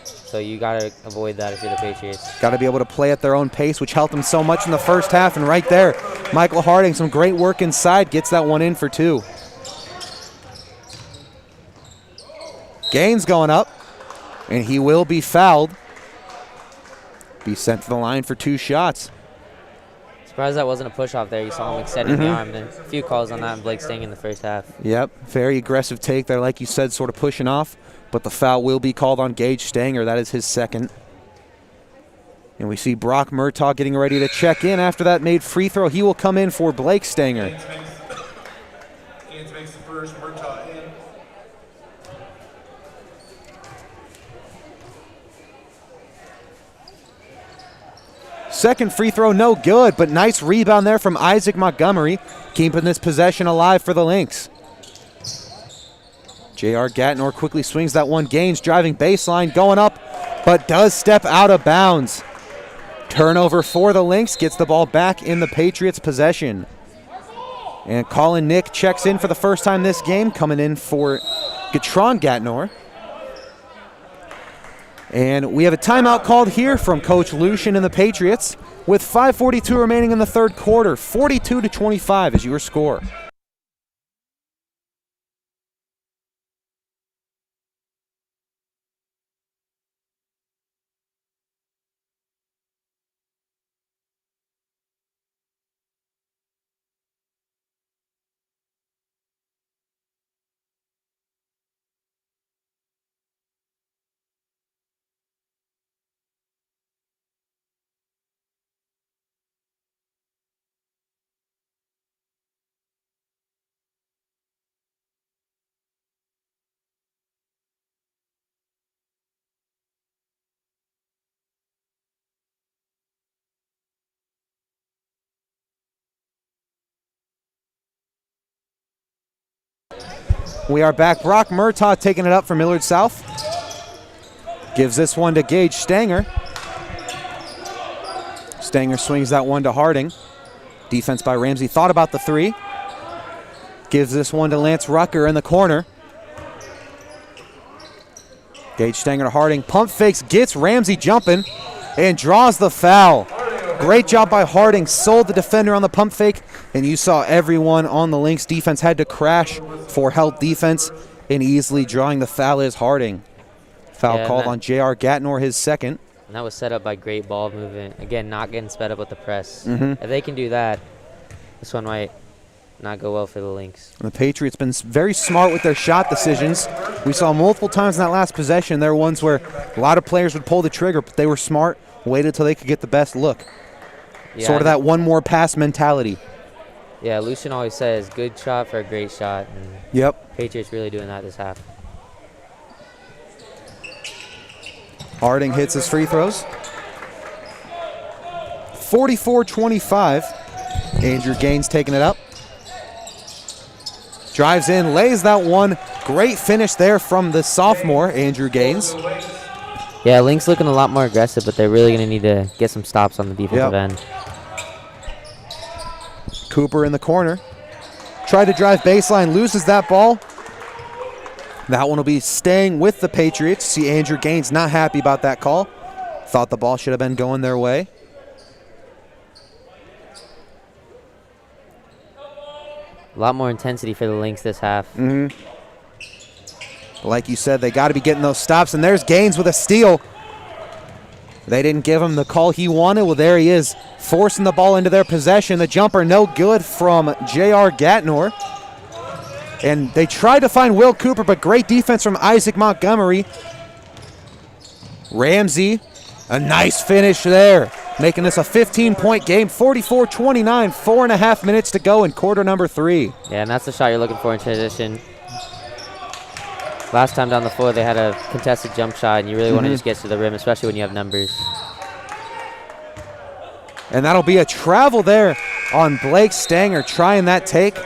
So you got to avoid that if you're the Patriots. Got to be able to play at their own pace, which helped them so much in the first half. And right there, Michael Harding, some great work inside, gets that one in for 2. Gaines going up, and he will be fouled. Be sent to the line for 2 shots. Surprised that wasn't a push-off there. You saw him extending the arm. Then a few calls on that, and Blake staying in the first half. Yep, very aggressive take there, like you said, sort of pushing off. But the foul will be called on Gage Stanger. That is his second. And we see Brock Murtaugh getting ready to check in after that made free throw. He will come in for Blake Stanger. Gaines makes the first, Murtaugh in. Second free throw, no good, but nice rebound there from Isaac Montgomery, keeping this possession alive for the Lynx. J.R. Gatnor quickly swings that one. Gaines driving baseline, going up, but does step out of bounds. Turnover for the Lynx, gets the ball back in the Patriots' possession. And Colin Nick checks in for the first time this game, coming in for Gatron Gatnor. And we have a timeout called here from Coach Lucian and the Patriots with 5:42 remaining in the third quarter. 42-25 is your score. We are back. Brock Murtaugh taking it up for Millard South. Gives this one to Gage Stanger. Stanger swings that one to Harding. Defense by Ramsey. Thought about the three. Gives this one to Lance Rucker in the corner. Gage Stanger to Harding. Pump fakes, gets Ramsey jumping, and draws the foul. Great job by Harding. Sold the defender on the pump fake, and you saw everyone on the Lynx defense had to crash for help defense, and easily drawing the foul is Harding. Foul called on J.R. Gatnor, his second. And that was set up by great ball movement. Again, not getting sped up with the press. If they can do that, this one might not go well for the Lynx. And the Patriots been very smart with their shot decisions. We saw multiple times in that last possession, there were ones where a lot of players would pull the trigger, but they were smart, waited until they could get the best look. Yeah, sort of that one more pass mentality. Yeah, Lucian always says, good shot for a great shot. And Yep. Patriots really doing that this half. Harding hits his free throws. 44-25. Andrew Gaines taking it up. Drives in, lays that one. Great finish there from the sophomore, Andrew Gaines. Yeah, Lynx looking a lot more aggressive, but they're really going to need to get some stops on the defensive end. Cooper in the corner. Tried to drive baseline, loses that ball. That one will be staying with the Patriots. See Andrew Gaines not happy about that call. Thought the ball should have been going their way. A lot more intensity for the Lynx this half. Like you said, they got to be getting those stops, and there's Gaines with a steal. They didn't give him the call he wanted. Well, there he is, forcing the ball into their possession. The jumper no good from J.R. Gatnor. And they tried to find Will Cooper, but great defense from Isaac Montgomery. Ramsey, a nice finish there, making this a 15-point game, 44-29, 4.5 minutes to go in quarter number 3. Yeah, and that's the shot you're looking for in transition. Last time down the floor, they had a contested jump shot, and you really want to just get to the rim, especially when you have numbers. And that'll be a travel there on Blake Stanger, trying that take.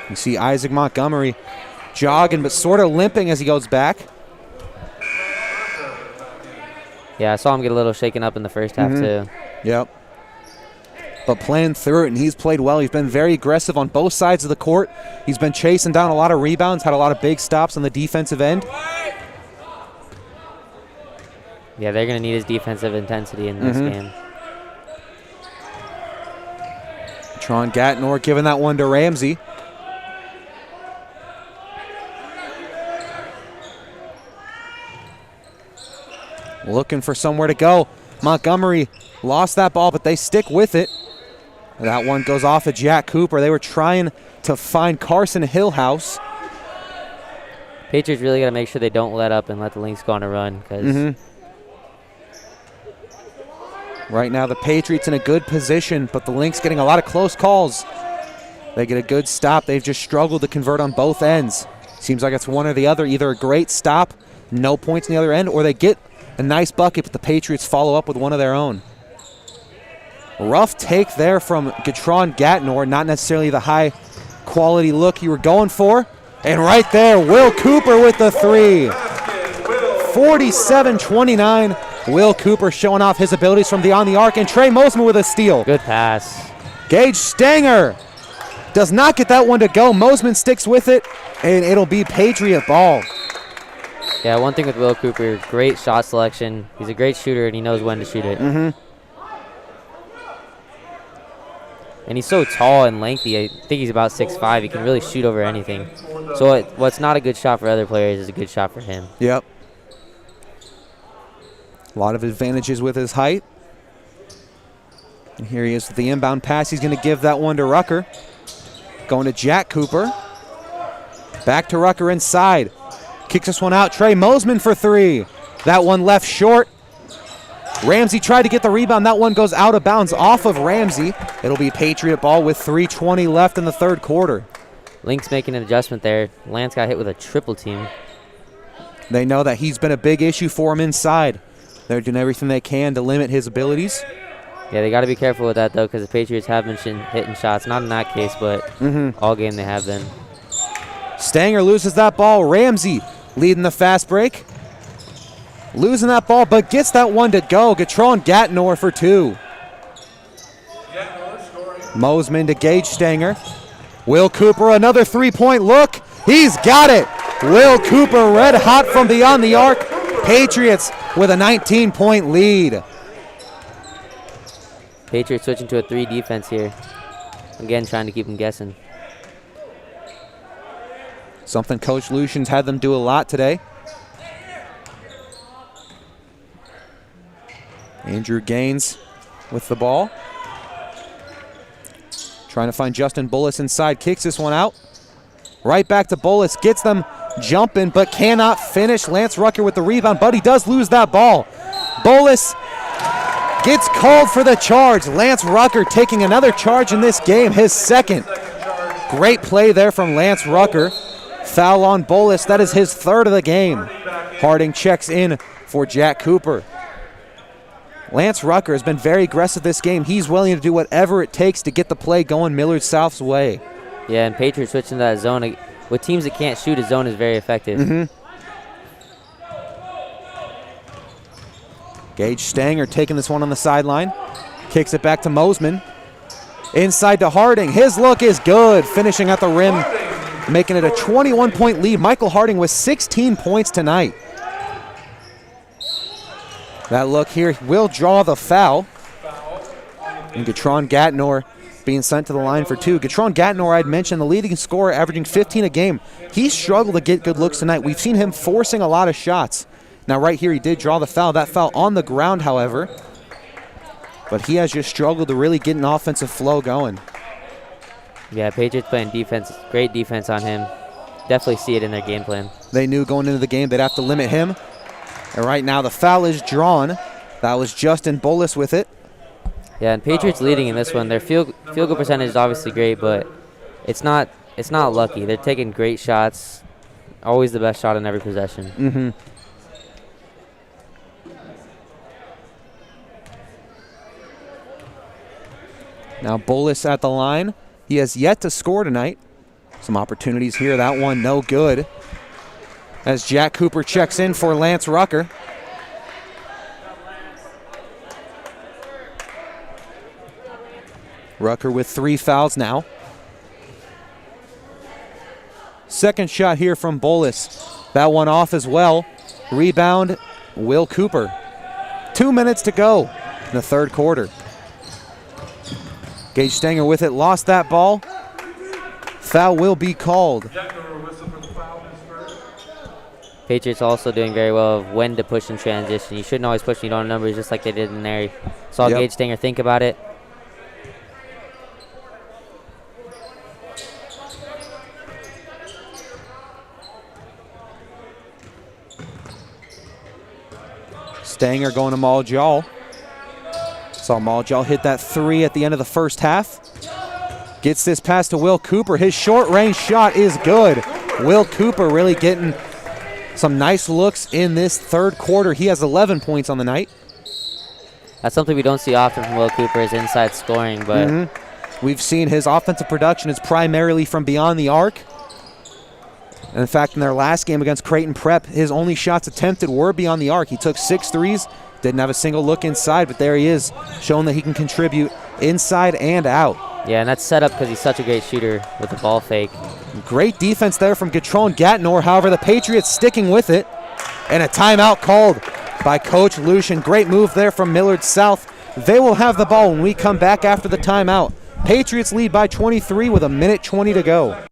You see Isaac Montgomery jogging, but sort of limping as he goes back. Yeah, I saw him get a little shaken up in the first half, too. Yep. But playing through it, and he's played well. He's been very aggressive on both sides of the court. He's been chasing down a lot of rebounds, had a lot of big stops on the defensive end. Yeah, they're going to need his defensive intensity in this game. Tron Gatnor giving that one to Ramsey. Looking for somewhere to go. Montgomery lost that ball, but they stick with it. That one goes off of Jack Cooper. They were trying to find Carson Hillhouse. Patriots really got to make sure they don't let up and let the Lynx go on a run. Because Right now, the Patriots in a good position, but the Lynx getting a lot of close calls. They get a good stop. They've just struggled to convert on both ends. Seems like it's one or the other, either a great stop, no points on the other end, or they get a nice bucket, but the Patriots follow up with one of their own. Rough take there from Gatron Gatnor, not necessarily the high quality look you were going for. And right there, Will Cooper with the three. 47-29. Will Cooper showing off his abilities from beyond the arc, and Trey Mosman with a steal. Good pass. Gage Stanger does not get that one to go. Mosman sticks with it, and it'll be Patriot ball. Yeah, one thing with Will Cooper, great shot selection. He's a great shooter, and he knows when to shoot it. Mm-hmm. And he's so tall and lengthy. I think he's about 6'5". He can really shoot over anything. So what's not a good shot for other players is a good shot for him. Yep. A lot of advantages with his height. And here he is with the inbound pass. He's going to give that one to Rucker. Going to Jack Cooper. Back to Rucker inside. Kicks this one out. Trey Mosman for three. That one left short. Ramsey tried to get the rebound. That one goes out of bounds off of Ramsey. It'll be Patriot ball with 3:20 left in the third quarter. Link's making an adjustment there. Lance got hit with a triple team. They know that he's been a big issue for him inside. They're doing everything they can to limit his abilities. Yeah, they got to be careful with that, though, because the Patriots have been hitting shots. Not in that case, but all game they have been. Stanger loses that ball. Ramsey leading the fast break. Losing that ball, but gets that one to go. Gatron Gatnor for two. Mosman to Gage Stanger. Will Cooper, another three-point look. He's got it. Will Cooper red hot from beyond the arc. Patriots with a 19-point lead. Patriots switching to a 3 defense here. Again, trying to keep them guessing. Something Coach Lucian's had them do a lot today. Andrew Gaines with the ball. Trying to find Justin Bullis inside. Kicks this one out. Right back to Bullis. Gets them jumping, but cannot finish. Lance Rucker with the rebound, but he does lose that ball. Bullis gets called for the charge. Lance Rucker taking another charge in this game, his second. Great play there from Lance Rucker. Foul on Bullis. That is his third of the game. Harding checks in for Jack Cooper. Lance Rucker has been very aggressive this game. He's willing to do whatever it takes to get the play going Millard South's way. Yeah, and Patriots switching to that zone. With teams that can't shoot, a zone is very effective. Gage Stanger taking this one on the sideline. Kicks it back to Mosman. Inside to Harding. His look is good. Finishing at the rim, making it a 21-point lead. Michael Harding with 16 points tonight. That look here will draw the foul. And Gatron Gatnor being sent to the line for two. Gatron Gatnor, I'd mentioned, the leading scorer, averaging 15 a game. He struggled to get good looks tonight. We've seen him forcing a lot of shots. Now right here he did draw the foul. That foul on the ground, however. But he has just struggled to really get an offensive flow going. Yeah, Patriots playing defense. Great defense on him. Definitely see it in their game plan. They knew going into the game they'd have to limit him. And right now the foul is drawn. That was Justin Bullis with it. Yeah, and Patriots leading in this one. Their field goal percentage is obviously great, but it's not lucky. They're taking great shots. Always the best shot in every possession. Now Bullis at the line. He has yet to score tonight. Some opportunities here. That one no good. As Jack Cooper checks in for Lance Rucker. Rucker with 3 fouls now. Second shot here from Bullis. That one off as well. Rebound, Will Cooper. 2 minutes to go in the third quarter. Gage Stanger with it, lost that ball. Foul will be called. Patriots also doing very well of when to push in transition. You shouldn't always push when you don't have numbers, just like they did in there. Saw Gage Stanger think about it. Stanger going to Maljal. Saw Maljal hit that 3 at the end of the first half. Gets this pass to Will Cooper. His short-range shot is good. Will Cooper really getting some nice looks in this third quarter. He has 11 points on the night. That's something we don't see often from Will Cooper, is inside scoring, but we've seen his offensive production is primarily from beyond the arc. And in fact, in their last game against Creighton Prep, his only shots attempted were beyond the arc. He took 6 threes, didn't have a single look inside, but there he is, showing that he can contribute inside and out. Yeah, and that's set up because he's such a great shooter with the ball fake. Great defense there from Gatron Gatnor. However, the Patriots sticking with it. And a timeout called by Coach Lucian. Great move there from Millard South. They will have the ball when we come back after the timeout. Patriots lead by 23 with 1:20 to go.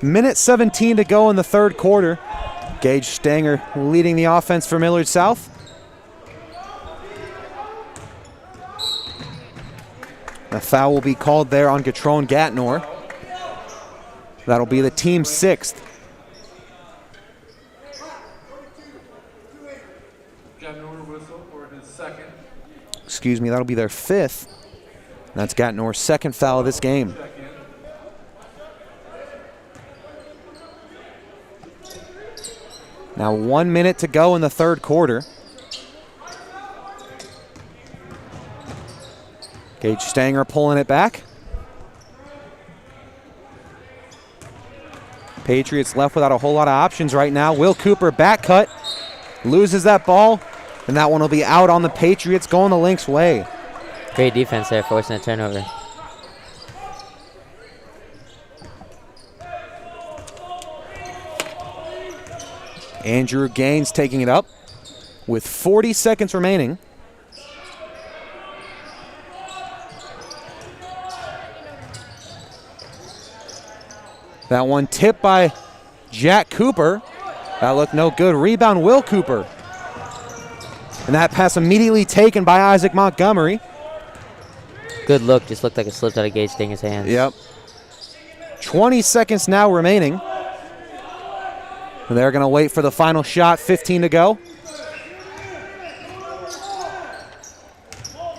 Minute 17 to go in the third quarter. Gage Stanger leading the offense for Millard South. A foul will be called there on Gatron Gatnor. That'll be the team's 6th. Gatnor whistle for his second. Excuse me, that'll be their 5th. That's Gatnor's 2nd foul of this game. Now 1 minute to go in the third quarter. Gage Stanger pulling it back. Patriots left without a whole lot of options right now. Will Cooper back cut, loses that ball, and that one will be out on the Patriots, going the Lynx way. Great defense there, forcing a turnover. Andrew Gaines taking it up with 40 seconds remaining. That one tipped by Jack Cooper. That looked no good. Rebound, Will Cooper. And that pass immediately taken by Isaac Montgomery. Good look, just looked like it slipped out of Gage Stinger's hands. Yep. 20 seconds now remaining. They're going to wait for the final shot, 15 to go.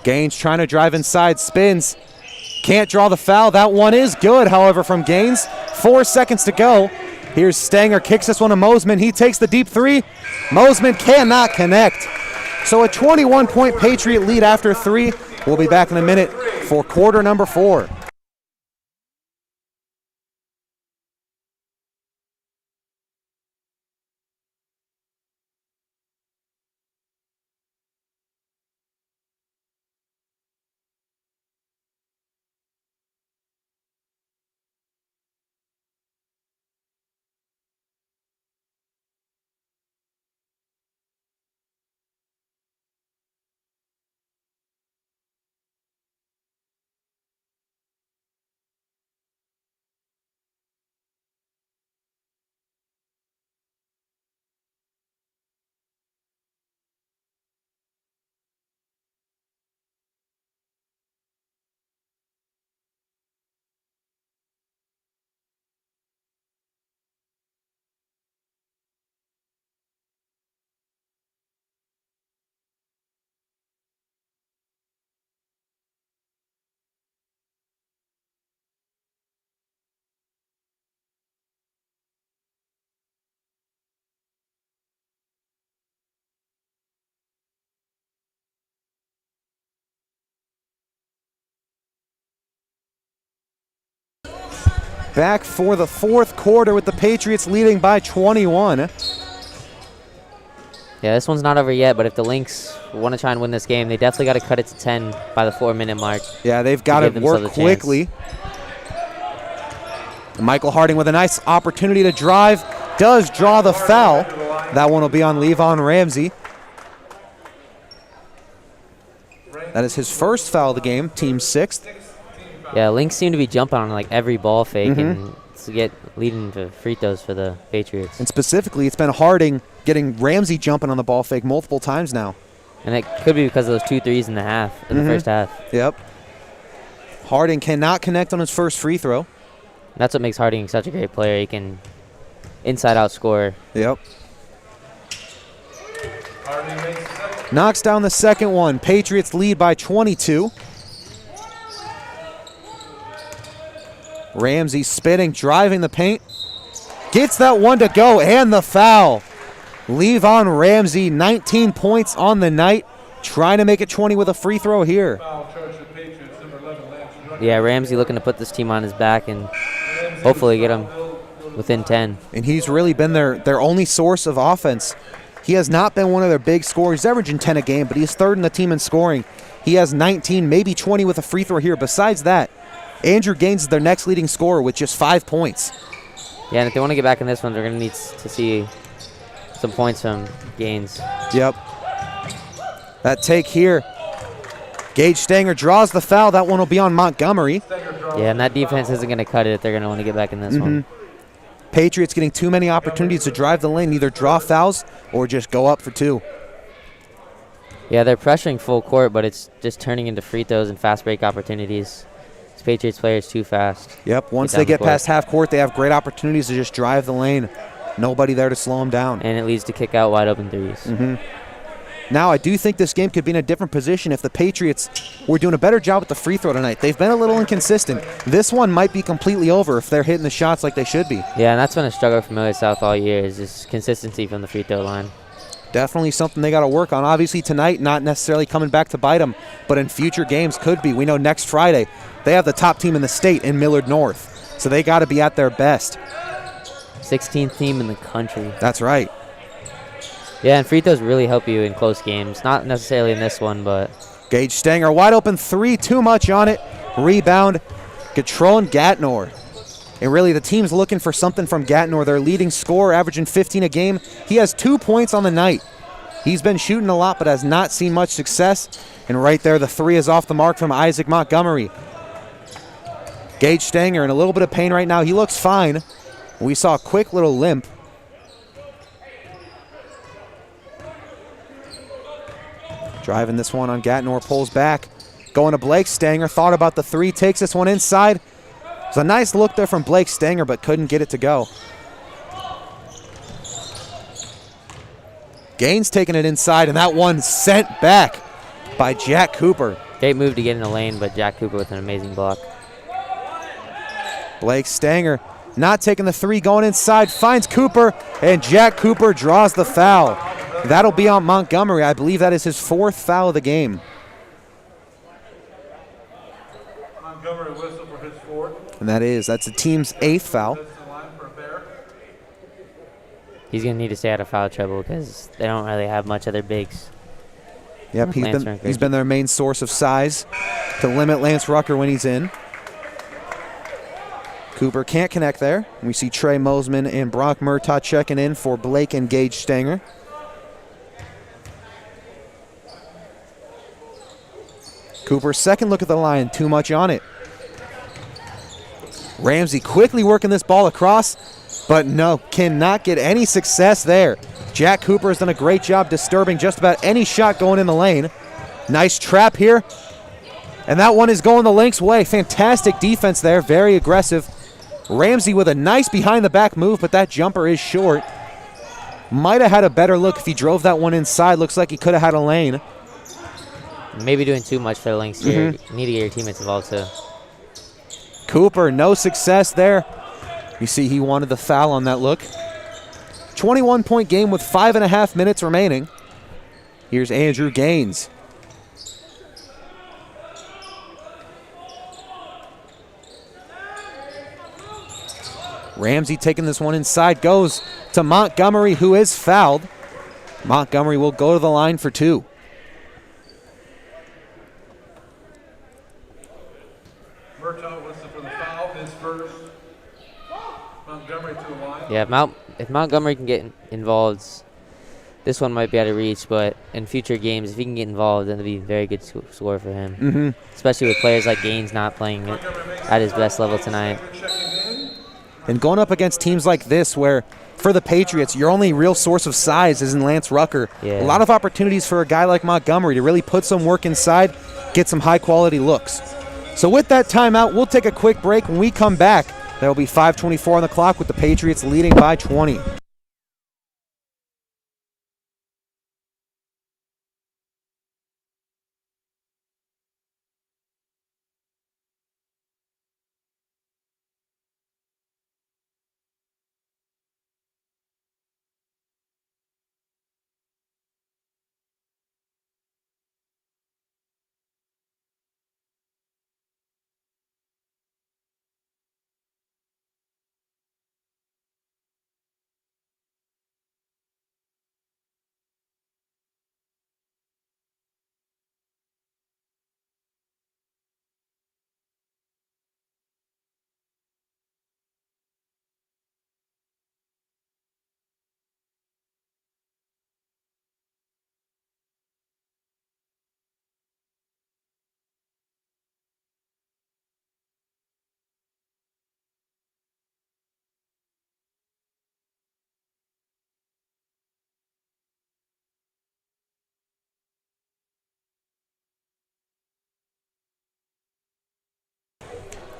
Gaines trying to drive inside, spins. Can't draw the foul. That one is good, however, from Gaines. 4 seconds to go. Here's Stanger, kicks this one to Mosman. He takes the deep three. Mosman cannot connect. So a 21-point Patriot lead after 3. We'll be back in a minute for quarter number 4. Back for the fourth quarter with the Patriots leading by 21. Yeah, this one's not over yet, but if the Lynx want to try and win this game, they definitely got to cut it to 10 by the 4-minute mark. Yeah, they've got to work quickly. Michael Harding with a nice opportunity to drive. Does draw the foul. That one will be on Levon Ramsey. That is his first foul of the game, team 6th. Yeah, Lynx seem to be jumping on like every ball fake and to get leading to free throws for the Patriots. And specifically, it's been Harding getting Ramsey jumping on the ball fake multiple times now. And it could be because of those 2 threes in the half, in the first half. Yep. Harding cannot connect on his first free throw. That's what makes Harding such a great player. He can inside-out score. Yep. Harding makes the second. Knocks down the second one. Patriots lead by 22. Ramsey spinning, driving the paint. Gets that one to go, and the foul. Levon Ramsey, 19 points on the night. Trying to make it 20 with a free throw here. Foul charge to the Patriots, number 11, Lance Drucker. Yeah, Ramsey looking to put this team on his back and hopefully get him within 10. And he's really been their only source of offense. He has not been one of their big scorers. He's averaging 10 a game, but he's third in the team in scoring. He has 19, maybe 20 with a free throw here. Besides that, Andrew Gaines is their next leading scorer with just 5 points. Yeah, and if they want to get back in this one, they're going to need to see some points from Gaines. Yep. That take here. Gage Stanger draws the foul. That one will be on Montgomery. Yeah, and that defense isn't going to cut it if they're going to want to get back in this one. Patriots getting too many opportunities to drive the lane, either draw fouls or just go up for 2. Yeah, they're pressuring full court, but it's just turning into free throws and fast break opportunities. This Patriots player is too fast. Yep, once they get past half court, they have great opportunities to just drive the lane. Nobody there to slow them down. And it leads to kick out wide open threes. Now, I do think this game could be in a different position if the Patriots were doing a better job with the free throw tonight. They've been a little inconsistent. This one might be completely over if they're hitting the shots like they should be. Yeah, and that's been a struggle for Millard South all year is just consistency from the free throw line. Definitely something they got to work on. Obviously tonight, not necessarily coming back to bite them, but in future games could be. We know next Friday they have the top team in the state in Millard North, so they got to be at their best. 16th team in the country. That's right. Yeah, and free throws really help you in close games. Not necessarily in this one, but... Gage Stanger, wide open 3, too much on it. Rebound, Gatron Gatnor. And really, the team's looking for something from Gatnor. Their leading scorer, averaging 15 a game. He has 2 points on the night. He's been shooting a lot, but has not seen much success. And right there, the 3 is off the mark from Isaac Montgomery. Gage Stanger in a little bit of pain right now. He looks fine. We saw a quick little limp. Driving this one on Gatnor, pulls back. Going to Blake Stanger, thought about the 3, takes this one inside. It was a nice look there from Blake Stanger, but couldn't get it to go. Gaines taking it inside, and that one sent back by Jack Cooper. Great move to get in the lane, but Jack Cooper with an amazing block. Blake Stanger not taking the 3, going inside, finds Cooper, and Jack Cooper draws the foul. That'll be on Montgomery. I believe that is his 4th foul of the game. Montgomery whistle for his 4th. And that's the team's 8th foul. He's going to need to stay out of foul trouble because they don't really have much other bigs. Yep, he's been their main source of size to limit Lance Rucker when he's in. Cooper can't connect there. We see Trey Mosman and Brock Murtaugh checking in for Blake and Gage Stanger. Cooper's second look at the line, too much on it. Ramsey quickly working this ball across, but no, cannot get any success there. Jack Cooper has done a great job disturbing just about any shot going in the lane. Nice trap here. And that one is going the Lynx way. Fantastic defense there, very aggressive. Ramsey with a nice behind-the-back move, but that jumper is short. Might have had a better look if he drove that one inside. Looks like he could have had a lane. Maybe doing too much for the Lynx here. You need to get your teammates involved too. Cooper, no success there. You see he wanted the foul on that look. 21-point game with 5.5 minutes remaining. Here's Andrew Gaines. Ramsey taking this one inside, goes to Montgomery, who is fouled. Montgomery will go to the line for 2. Murtaugh whistle for the foul, his first. Montgomery to the line. Yeah, if Montgomery can get involved, this one might be out of reach, but in future games, if he can get involved, then it'll be a very good score for him. Especially with players like Gaines not playing at his best level tonight. And going up against teams like this where, for the Patriots, your only real source of size is in Lance Rucker. Yeah. A lot of opportunities for a guy like Montgomery to really put some work inside, get some high-quality looks. So with that timeout, we'll take a quick break. When we come back, there will be 5:24 on the clock with the Patriots leading by 20.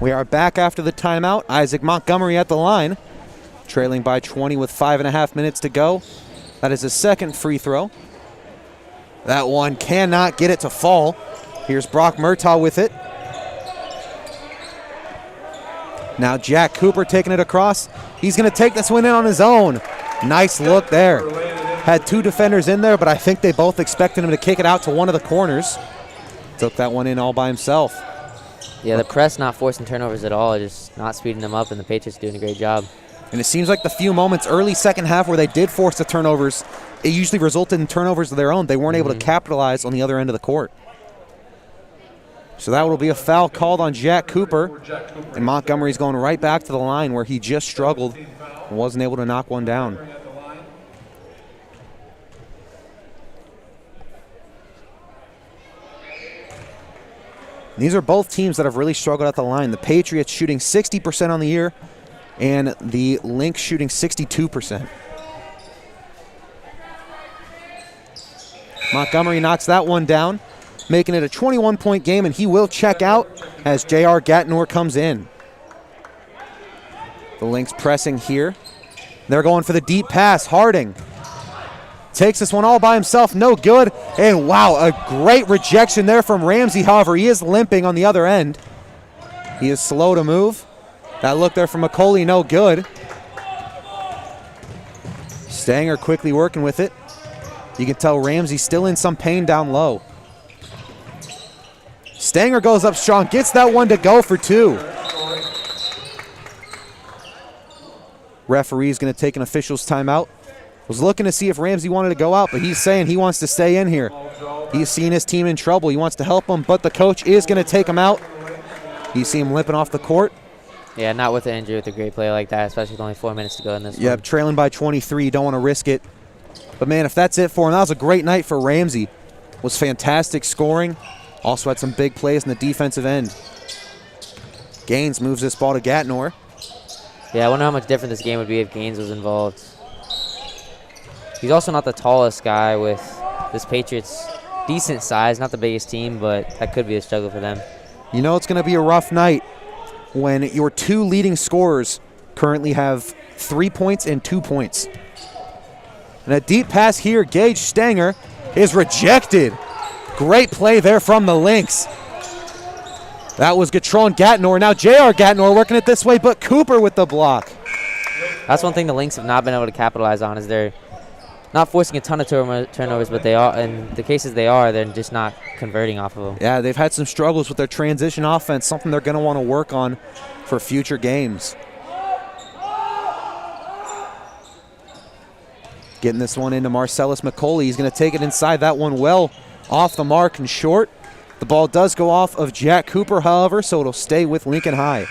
We are back after the timeout. Isaac Montgomery at the line, trailing by 20 with 5.5 minutes to go. That is his second free throw. That one cannot get it to fall. Here's Brock Murtaugh with it. Now Jack Cooper taking it across. He's going to take this one in on his own. Nice look there. Had two defenders in there, but I think they both expected him to kick it out to one of the corners. Took that one in all by himself. Yeah, the press not forcing turnovers at all, just not speeding them up, and the Patriots doing a great job. And it seems like the few moments early second half where they did force the turnovers, it usually resulted in turnovers of their own. They weren't able to capitalize on the other end of the court. So that will be a foul called on Jack Cooper. And Montgomery's going right back to the line where he just struggled and wasn't able to knock one down. These are both teams that have really struggled at the line. The Patriots shooting 60% on the year, and the Lynx shooting 62%. Montgomery knocks that one down, making it a 21-point game, and he will check out as J.R. Gatnor comes in. The Lynx pressing here. They're going for the deep pass. Harding takes this one all by himself, no good. And wow, a great rejection there from Ramsey. However, he is limping on the other end. He is slow to move. That look there from McCauley, no good. Stanger quickly working with it. You can tell Ramsey still in some pain down low. Stanger goes up strong, gets that one to go for two. Referee's going to take an official's timeout. Was looking to see if Ramsey wanted to go out, but he's saying he wants to stay in here. He's seen his team in trouble. He wants to help them, but the coach is going to take him out. You see him limping off the court. Yeah, not with the injury with a great play like that, especially with only 4 minutes to go in this one. Yep, trailing by 23. You don't want to risk it. But, man, if that's it for him, that was a great night for Ramsey. Was fantastic scoring. Also had some big plays in the defensive end. Gaines moves this ball to Gatnor. Yeah, I wonder how much different this game would be if Gaines was involved. He's also not the tallest guy with this Patriots' decent size, not the biggest team, but that could be a struggle for them. You know it's going to be a rough night when your two leading scorers currently have 3 points and 2 points. And a deep pass here, Gage Stanger, is rejected. Great play there from the Lynx. That was Gatron Gatnor. Now J.R. Gatnor working it this way, but Cooper with the block. That's one thing the Lynx have not been able to capitalize on is they're not forcing a ton of turnovers, but they are, in the cases they are, they're just not converting off of them. Yeah, they've had some struggles with their transition offense, something they're going to want to work on for future games. Getting this one into Marcellus McCauley. He's going to take it inside. That one well off the mark and short. The ball does go off of Jack Cooper, however, so it'll stay with Lincoln High.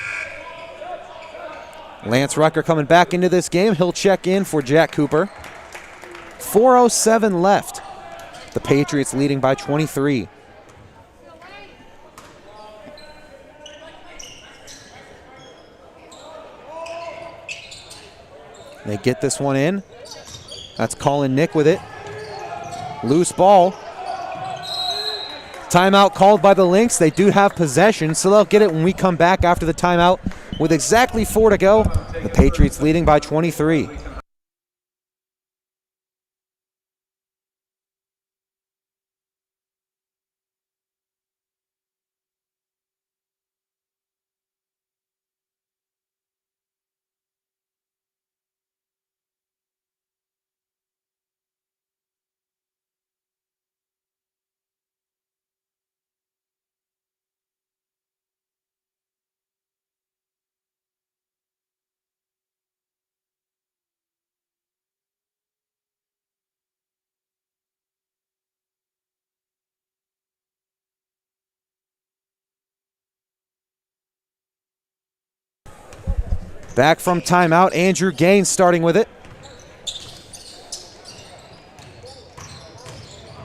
Lance Rucker coming back into this game. He'll check in for Jack Cooper. 4:07 left. The Patriots leading by 23. They get this one in. That's Colin Nick with it. Loose ball. Timeout called by the Lynx. They do have possession, so they'll get it when we come back after the timeout with exactly 4 to go. The Patriots leading by 23. Back from timeout, Andrew Gaines starting with it.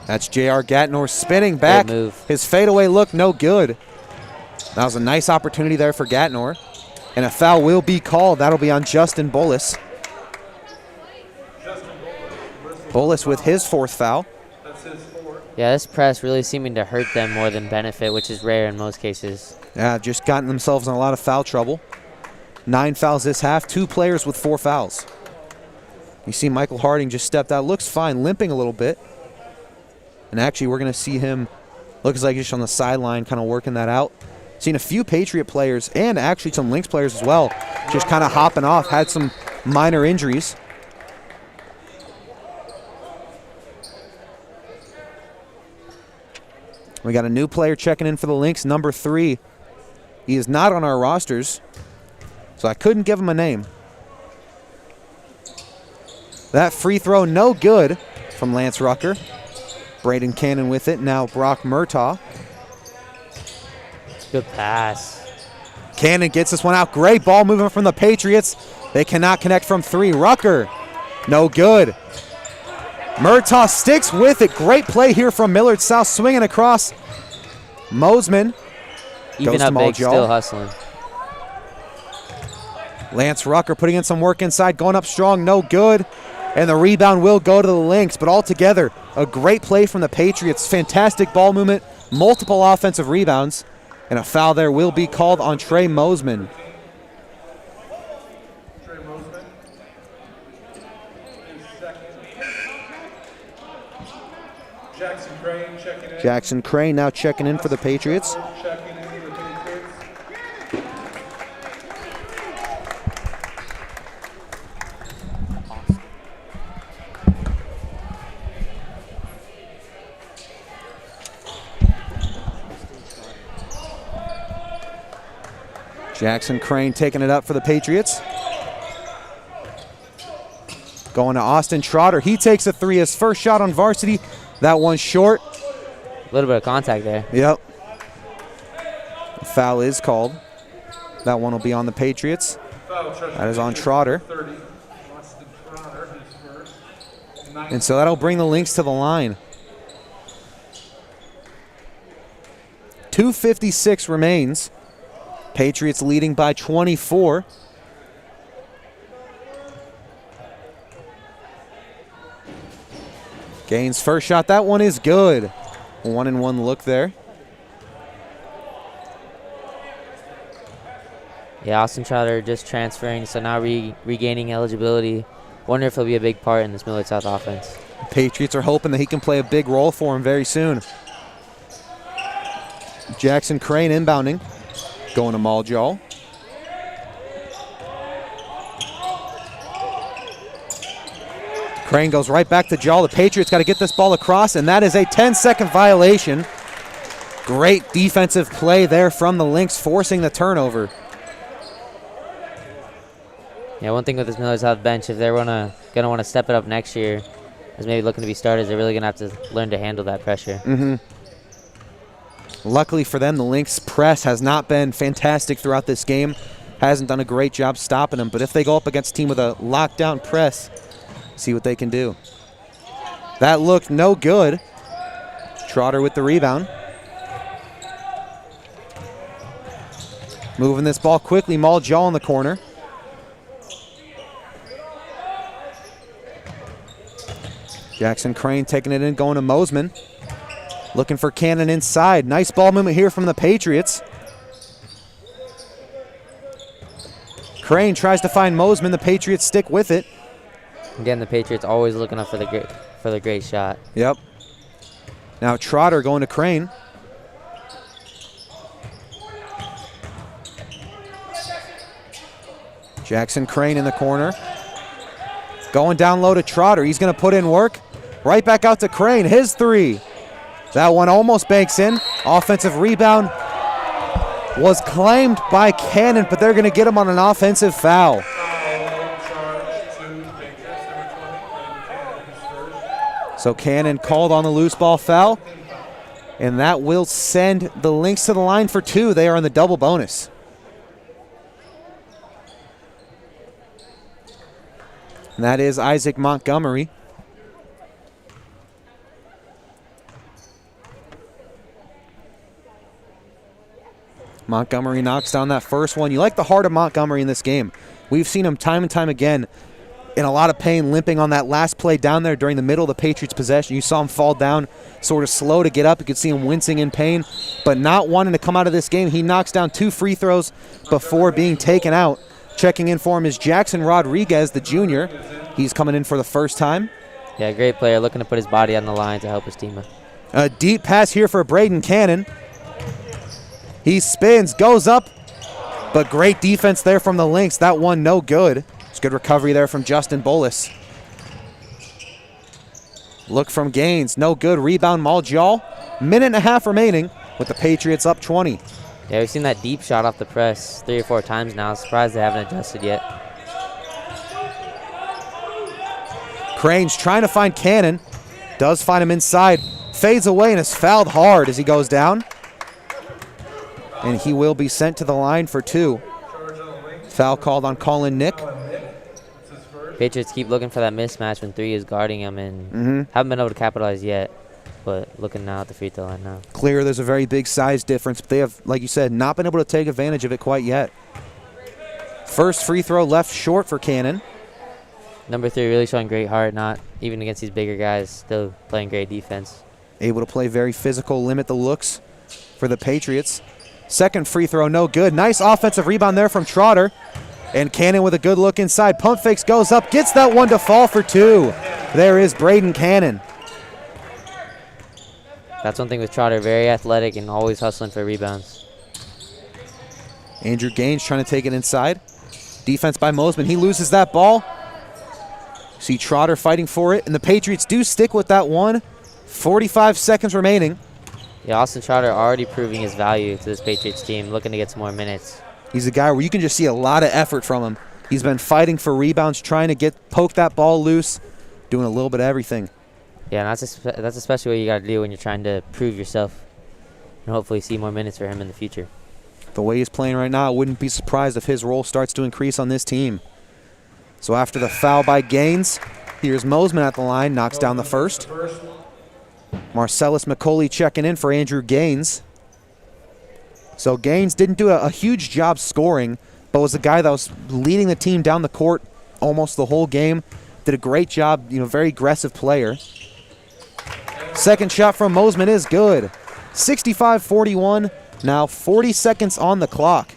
That's J.R. Gatnor spinning back. Good move. His fadeaway look no good. That was a nice opportunity there for Gatnor. And a foul will be called. That'll be on Justin Bullis. Bullis with his 4th foul. Yeah, this press really seeming to hurt them more than benefit, which is rare in most cases. Yeah, just gotten themselves in a lot of foul trouble. 9 fouls this half, 2 players with 4 fouls. You see Michael Harding just stepped out. Looks fine, limping a little bit. And actually, we're going to see him, looks like just on the sideline, kind of working that out. Seen a few Patriot players and actually some Lynx players as well, just kind of hopping off, had some minor injuries. We got a new player checking in for the Lynx, number 3. He is not on our rosters, so I couldn't give him a name. That free throw, no good from Lance Rucker. Braden Cannon with it. Now Brock Murtaugh. Good pass. Cannon gets this one out. Great ball movement from the Patriots. They cannot connect from 3. Rucker, no good. Murtaugh sticks with it. Great play here from Millard South, swinging across. Mosman Even up big, still hustling. Lance Rucker putting in some work inside, going up strong, no good. And the rebound will go to the Lynx, but altogether, a great play from the Patriots. Fantastic ball movement, multiple offensive rebounds, and a foul there will be called on Trey Mosman. Jackson Crane now checking in for the Patriots. Jackson Crane taking it up for the Patriots. Going to Austin Trotter. He takes a 3, his first shot on varsity. That one's short. A little bit of contact there. Yep. The foul is called. That one will be on the Patriots. That is on Trotter. And so that'll bring the Lynx to the line. 2:56 remains. Patriots leading by 24. Gaines' first shot. That one is good. 1-and-1 look there. Yeah, Austin Trotter just transferring, so now regaining eligibility. Wonder if he'll be a big part in this Millard South offense. Patriots are hoping that he can play a big role for him very soon. Jackson Crane inbounding. Going to Maljaw. Crane goes right back to Jaw. The Patriots got to get this ball across, and that is a 10-second violation. Great defensive play there from the Lynx, forcing the turnover. Yeah, one thing with this Millard South bench, if they're gonna want to step it up next year, as maybe looking to be starters, they're really gonna have to learn to handle that pressure. Luckily for them, the Lynx press has not been fantastic throughout this game. Hasn't done a great job stopping them, but if they go up against a team with a lockdown press, see what they can do. That looked no good. Trotter with the rebound. Moving this ball quickly, Jaw in the corner. Jackson Crane taking it in, going to Mosman. Looking for Cannon inside. Nice ball movement here from the Patriots. Crane tries to find Mosman. The Patriots stick with it. Again, the Patriots always looking up for the great shot. Yep. Now Trotter going to Crane. Jackson Crane in the corner. Going down low to Trotter. He's going to put in work. Right back out to Crane. His three. That one almost banks in. Offensive rebound was claimed by Cannon, but they're going to get him on an offensive foul. So Cannon called on the loose ball foul, and that will send the Lynx to the line for two. They are in the double bonus. And that is Isaac Montgomery. Montgomery knocks down that first one. You like the heart of Montgomery in this game. We've seen him time and time again in a lot of pain, limping on that last play down there during the middle of the Patriots' possession. You saw him fall down, sort of slow to get up. You could see him wincing in pain, but not wanting to come out of this game. He knocks down 2 free throws before being taken out. Checking in for him is Jackson Rodriguez, the junior. He's coming in for the first time. Yeah, great player, looking to put his body on the line to help his team out. A deep pass here for Braden Cannon. He spins, goes up, but great defense there from the Lynx. That one no good. It's good recovery there from Justin Bolus. Look from Gaines, no good. Rebound, Jaw. Minute and a half remaining with the Patriots up 20. Yeah, we've seen that deep shot off the press 3 or 4 times now. Surprised they haven't adjusted yet. Crane's trying to find Cannon. Does find him inside. Fades away and is fouled hard as he goes down. And he will be sent to the line for 2. Foul called on Colin Nick. Patriots keep looking for that mismatch when 3 is guarding him and haven't been able to capitalize yet. But looking now at the free throw line now. Clear there's a very big size difference, but they have, like you said, not been able to take advantage of it quite yet. First free throw left short for Cannon. Number 3 really showing great heart, not even against these bigger guys, still playing great defense. Able to play very physical, limit the looks for the Patriots. Second free throw, no good. Nice offensive rebound there from Trotter. And Cannon with a good look inside. Pump fakes, goes up, gets that one to fall for 2. There is Braden Cannon. That's one thing with Trotter, very athletic and always hustling for rebounds. Andrew Gaines trying to take it inside. Defense by Mosman. He loses that ball. See Trotter fighting for it, and the Patriots do stick with that one. 45 seconds remaining. Yeah, Austin Trotter already proving his value to this Patriots team, looking to get some more minutes. He's a guy where you can just see a lot of effort from him. He's been fighting for rebounds, trying to poke that ball loose, doing a little bit of everything. Yeah, and that's especially what you got to do when you're trying to prove yourself and hopefully see more minutes for him in the future. The way he's playing right now, I wouldn't be surprised if his role starts to increase on this team. So after the foul by Gaines, here's Mosman at the line, knocks down the first. Marcellus McCauley checking in for Andrew Gaines. So Gaines didn't do a huge job scoring, but was a guy that was leading the team down the court almost the whole game. Did a great job, very aggressive player. Second shot from Mosman is good. 65-41, now 40 seconds on the clock.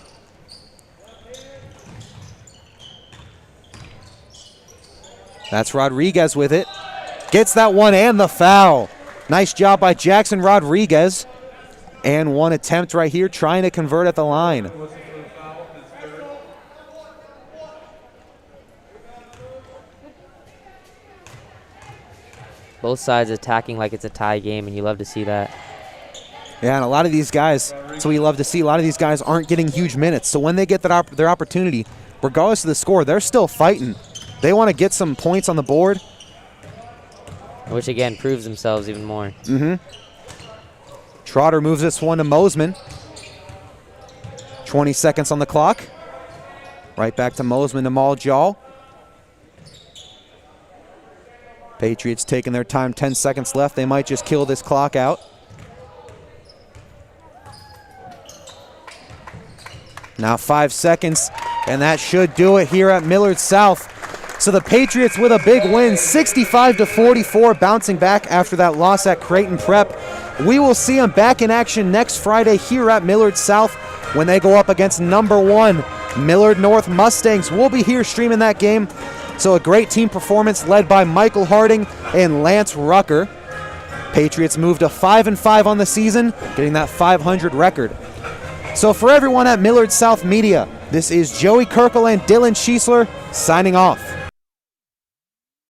That's Rodriguez with it. Gets that one and the foul. Nice job by Jackson Rodriguez. And one attempt right here trying to convert at the line. Both sides attacking like it's a tie game, and you love to see that. Yeah, and a lot of these guys, so we love to see, a lot of these guys aren't getting huge minutes. So when they get their opportunity, regardless of the score, they're still fighting. They want to get some points on the board. Which, again, proves themselves even more. Trotter moves this one to Mosman. 20 seconds on the clock. Right back to Mosman to Jaw. Patriots taking their time, 10 seconds left. They might just kill this clock out. Now 5 seconds, and that should do it here at Millard South. So the Patriots with a big win, 65-44, bouncing back after that loss at Creighton Prep. We will see them back in action next Friday here at Millard South when they go up against number 1 Millard North Mustangs. We'll be here streaming that game. So a great team performance led by Michael Harding and Lance Rucker. Patriots moved to 5-5 on the season, getting that 500 record. So for everyone at Millard South Media, this is Joey Kirkle and Dylan Schiesler signing off.